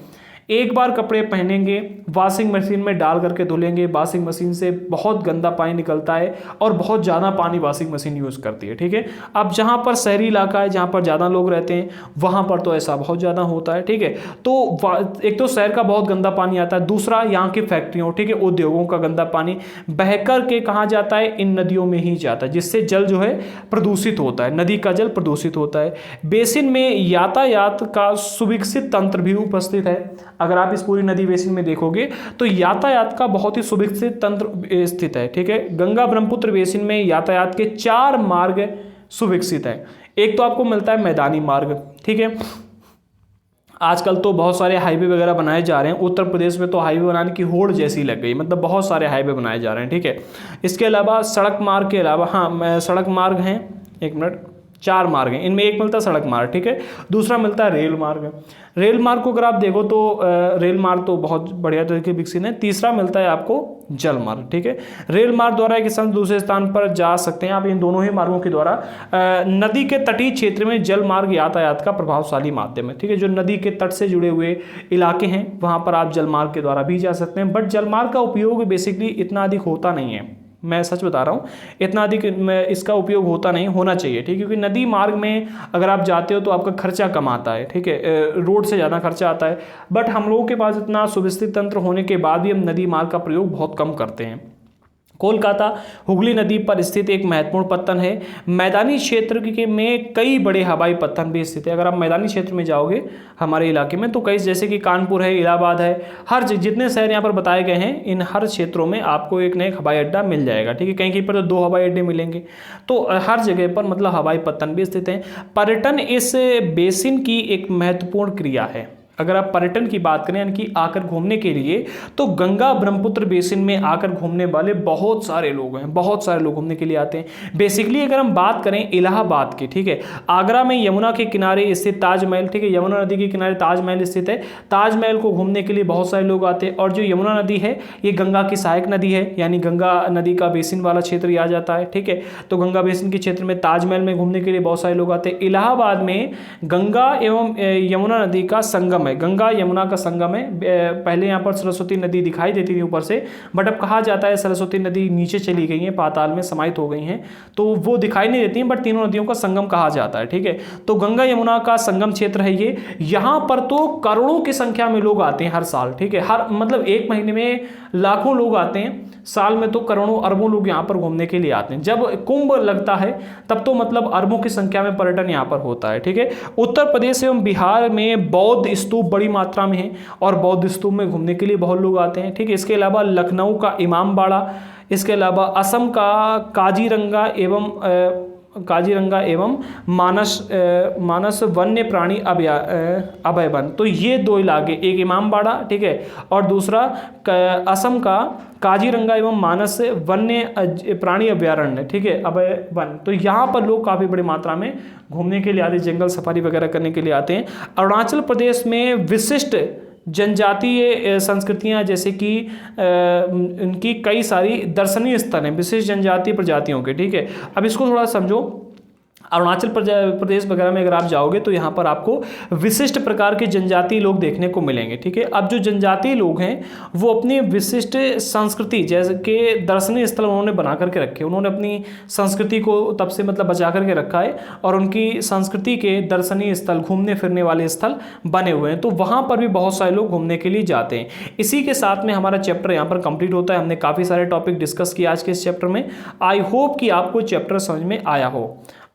Speaker 1: एक बार कपड़े पहनेंगे, वॉशिंग मशीन में डाल करके धुलेंगे, वॉशिंग मशीन से बहुत गंदा पानी निकलता है और बहुत ज़्यादा पानी वॉशिंग मशीन यूज़ करती है, ठीक है। अब जहाँ पर शहरी इलाका है, जहाँ पर ज़्यादा लोग रहते हैं, वहाँ पर तो ऐसा बहुत ज़्यादा होता है, ठीक है। तो एक तो शहर का बहुत गंदा पानी आता है, दूसरा यहाँ की फैक्ट्रियों, ठीक है, उद्योगों का गंदा पानी बहकर के कहाँ जाता है, इन नदियों में ही जाता है, जिससे जल जो है प्रदूषित होता है, नदी का जल प्रदूषित होता है। बेसिन में यातायात का सुविकसित तंत्र भी उपस्थित है। अगर आप इस पूरी नदी बेसिन में देखोगे तो यातायात का बहुत ही सुविकसित तंत्र स्थित है, ठीक है। गंगा ब्रह्मपुत्र बेसिन में यातायात के 4 मार्ग सुविकसित है। एक तो आपको मिलता है मैदानी मार्ग, ठीक है। आजकल तो बहुत सारे हाईवे वगैरह बनाए जा रहे हैं। उत्तर प्रदेश में तो हाईवे बनाने की होड़ जैसी लग गई, मतलब बहुत सारे हाईवे बनाए जा रहे हैं, ठीक है। इसके अलावा सड़क मार्ग के अलावा, हाँ, सड़क मार्ग हैं, 1 मिनट, 4 मार्ग हैं, इनमें एक मिलता है सड़क मार्ग, ठीक है। दूसरा मिलता है रेल मार्ग। रेल मार्ग को अगर आप देखो तो रेल मार्ग तो बहुत बढ़िया तरीके विकसित है। तीसरा मिलता है आपको जल मार्ग, ठीक है। रेल मार्ग द्वारा एक स्थान दूसरे स्थान पर जा सकते हैं आप इन दोनों ही मार्गों के द्वारा। नदी के तटीय क्षेत्र में जल मार्ग यातायात का प्रभावशाली माध्यम है, ठीक है। जो नदी के तट से जुड़े हुए इलाके हैं वहाँ पर आप जल मार्ग के द्वारा भी जा सकते हैं, बट जल मार्ग का उपयोग बेसिकली इतना अधिक होता नहीं है, मैं सच बता रहा हूँ, इतना अधिक इसका उपयोग होता नहीं, होना चाहिए, ठीक है। क्योंकि नदी मार्ग में अगर आप जाते हो तो आपका खर्चा कम आता है, ठीक है, रोड से ज़्यादा खर्चा आता है। बट हम लोगों के पास इतना सुविकसित तंत्र होने के बाद भी हम नदी मार्ग का प्रयोग बहुत कम करते हैं। कोलकाता हुगली नदी पर स्थित एक महत्वपूर्ण पत्तन है। मैदानी क्षेत्र में कई बड़े हवाई पत्तन भी स्थित है। अगर आप मैदानी क्षेत्र में जाओगे हमारे इलाके में तो कई, जैसे कि कानपुर है, इलाहाबाद है, हर जितने शहर यहाँ पर बताए गए हैं, इन हर क्षेत्रों में आपको एक न एक हवाई अड्डा मिल जाएगा, ठीक है। कहीं कहीं पर तो 2 हवाई अड्डे मिलेंगे, तो हर जगह पर मतलब हवाई पत्तन भी स्थित हैं। पर्यटन इस बेसिन की एक महत्वपूर्ण क्रिया है। अगर आप पर्यटन की बात करें, यानी कि आकर घूमने के लिए, तो गंगा ब्रह्मपुत्र बेसिन में आकर घूमने वाले बहुत सारे लोग हैं, बहुत सारे लोग घूमने के लिए आते हैं। बेसिकली अगर हम बात करें इलाहाबाद की, ठीक है, आगरा में यमुना के किनारे स्थित ताजमहल, ठीक है, यमुना नदी के किनारे ताजमहल स्थित है। ताजमहल को घूमने के लिए बहुत सारे लोग आते हैं। और जो यमुना नदी है ये गंगा की सहायक नदी है, यानी गंगा नदी का बेसिन वाला क्षेत्र आ जाता है, ठीक है। तो गंगा बेसिन के क्षेत्र में ताजमहल में घूमने के लिए बहुत सारे लोग आते हैं। इलाहाबाद में गंगा एवं यमुना नदी का संगम है, गंगा यमुना का संगम है। पहले यहाँ पर सरस्वती नदी दिखाई देती थी ऊपर से, बट अब कहा जाता है सरस्वती नदी नीचे चली गई है, पाताल में समाहित हो गई हैं, तो वो दिखाई नहीं देती हैं, बट तीनों नदियों का संगम कहा जाता है, ठीक है। तो गंगा यमुना का संगम क्षेत्र है ये। यहाँ पर तो करोड़ों की संख्या में लोग आते हैं हर साल, ठीक है। हर मतलब एक महीने में लाखों लोग आते हैं, साल में तो करोड़ों अरबों लोग यहाँ पर घूमने के लिए आते हैं। जब कुंभ लगता है तब तो मतलब अरबों की संख्या में पर्यटन यहाँ पर होता है, ठीक है। उत्तर प्रदेश एवं बिहार में बौद्ध स्तूप बड़ी मात्रा में है और बौद्ध स्तूप में घूमने के लिए बहुत लोग आते हैं, ठीक है। इसके अलावा लखनऊ का इमामबाड़ा, इसके अलावा असम का काजीरंगा एवं मानस वन्य प्राणी अभय वन। तो ये 2 इलाके, एक इमामबाड़ा, ठीक है, और दूसरा असम का काजीरंगा एवं मानस वन्य प्राणी अभयारण्य, ठीक है, अभय वन। तो यहाँ पर लोग काफ़ी बड़ी मात्रा में घूमने के लिए आते हैं, जंगल सफारी वगैरह करने के लिए आते हैं। अरुणाचल प्रदेश में विशिष्ट जनजातीय संस्कृतियां, जैसे कि इनकी कई सारी दर्शनीय स्थल हैं विशेष जनजातीय प्रजातियों के, ठीक है। अब इसको थोड़ा समझो। अरुणाचल प्रदेश वगैरह में अगर आप जाओगे तो यहाँ पर आपको विशिष्ट प्रकार के जनजातीय लोग देखने को मिलेंगे, ठीक है। अब जो जनजातीय लोग हैं वो अपनी विशिष्ट संस्कृति, जैसे कि दर्शनीय स्थल उन्होंने बना करके रखे, उन्होंने अपनी संस्कृति को तब से मतलब बचा करके रखा है और उनकी संस्कृति के दर्शनीय स्थल, घूमने फिरने वाले स्थल बने हुए हैं। तो वहाँ पर भी बहुत सारे लोग घूमने के लिए जाते हैं। इसी के साथ में हमारा चैप्टर यहाँ पर कंप्लीट होता है। हमने काफ़ी सारे टॉपिक डिस्कस किया आज के इस चैप्टर में। आई होप कि आपको चैप्टर समझ में आया हो।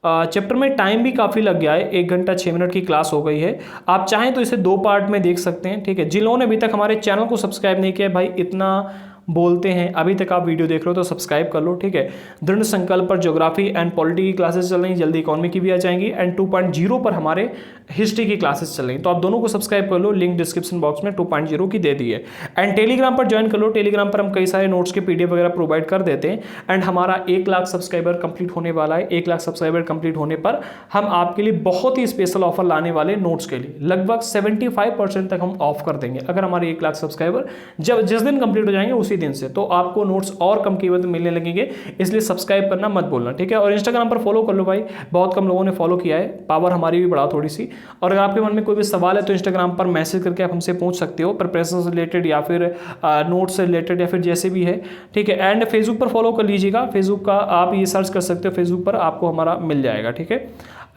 Speaker 1: चैप्टर में टाइम भी काफ़ी लग गया है, 1 घंटा 6 मिनट की क्लास हो गई है। आप चाहें तो इसे 2 पार्ट में देख सकते हैं, ठीक है। जिन लोगों ने अभी तक हमारे चैनल को सब्सक्राइब नहीं किया, भाई इतना बोलते हैं, अभी तक आप वीडियो देख रहे हो तो सब्सक्राइब कर लो, ठीक है। दृढ़ संकल्प पर ज्योग्राफी एंड पॉलिटी की क्लासेस चल रही, जल्दी इकोनॉमी की भी आ जाएंगी, एंड 2.0 पर हमारे हिस्ट्री की क्लासेस चल रही, तो आप दोनों को सब्सक्राइब कर लो। लिंक डिस्क्रिप्शन बॉक्स में 2.0 की दे दी है। एंड टेलीग्राम पर ज्वाइन कर लो। टेलीग्राम पर हम कई सारे नोट्स के PDF वगैरह प्रोवाइड कर देते हैं। एंड हमारा 1 लाख सब्सक्राइबर कंप्लीट होने वाला है। 1 लाख सब्सक्राइबर कंप्लीट होने पर हम आपके लिए बहुत ही स्पेशल ऑफर लाने वाले नोट्स के लिए लगभग 75% तक हम ऑफ कर देंगे। अगर हमारे 1 लाख सब्सक्राइबर जिस दिन कंप्लीट हो जाएंगे उसी दिन से, तो आपको नोट्स और कम कीमत में मिलने लगेंगे, इसलिए सब्सक्राइब करना मत भूलना, ठीक है। और इंस्टाग्राम पर फॉलो कर लो भाई, बहुत कम लोगों ने फॉलो किया है, पावर हमारी भी बढ़ा थोड़ी सी। और अगर आपके मन में कोई भी सवाल है तो इंस्टाग्राम पर मैसेज करके आप हमसे पूछ सकते हो, प्रिपरेशन से रिलेटेड या फिर नोट्स से रिलेटेड या फिर जैसे भी है, ठीक है। एंड फेसबुक पर फॉलो कर लीजिएगा, फेसबुक का आप ये सर्च कर सकते हो, फेसबुक पर आपको हमारा मिल जाएगा, ठीक है।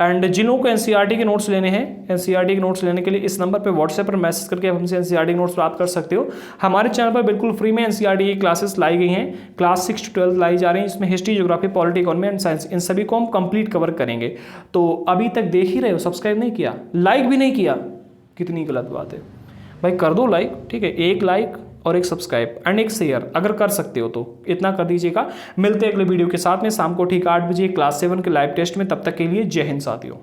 Speaker 1: एंड जिन लोगों को एनसीईआरटी के नोट्स लेने हैं, एनसीईआरटी के नोट्स लेने के लिए इस नंबर पे व्हाट्सएप पर मैसेज करके आप हमसे एनसीईआरटी के नोट्स प्राप्त कर सकते हो। हमारे चैनल पर बिल्कुल फ्री में एनसीईआरटी की क्लासेस लाई गई हैं, क्लास 6 to 12 लाई जा रही हैं, इसमें history, geography, polity, economy and science, इन सभी को हम कंप्लीट कवर करेंगे। तो अभी तक देख ही रहे हो, सब्सक्राइब नहीं किया, लाइक भी नहीं किया, कितनी गलत बात है भाई, कर दो लाइक, ठीक है। एक लाइक और एक सब्सक्राइब एंड एक शेयर अगर कर सकते हो तो इतना कर दीजिएगा। मिलते हैं अगले वीडियो के साथ में शाम को ठीक 8 बजे क्लास 7 के लाइव टेस्ट में, तब तक के लिए जय हिंद साथियों।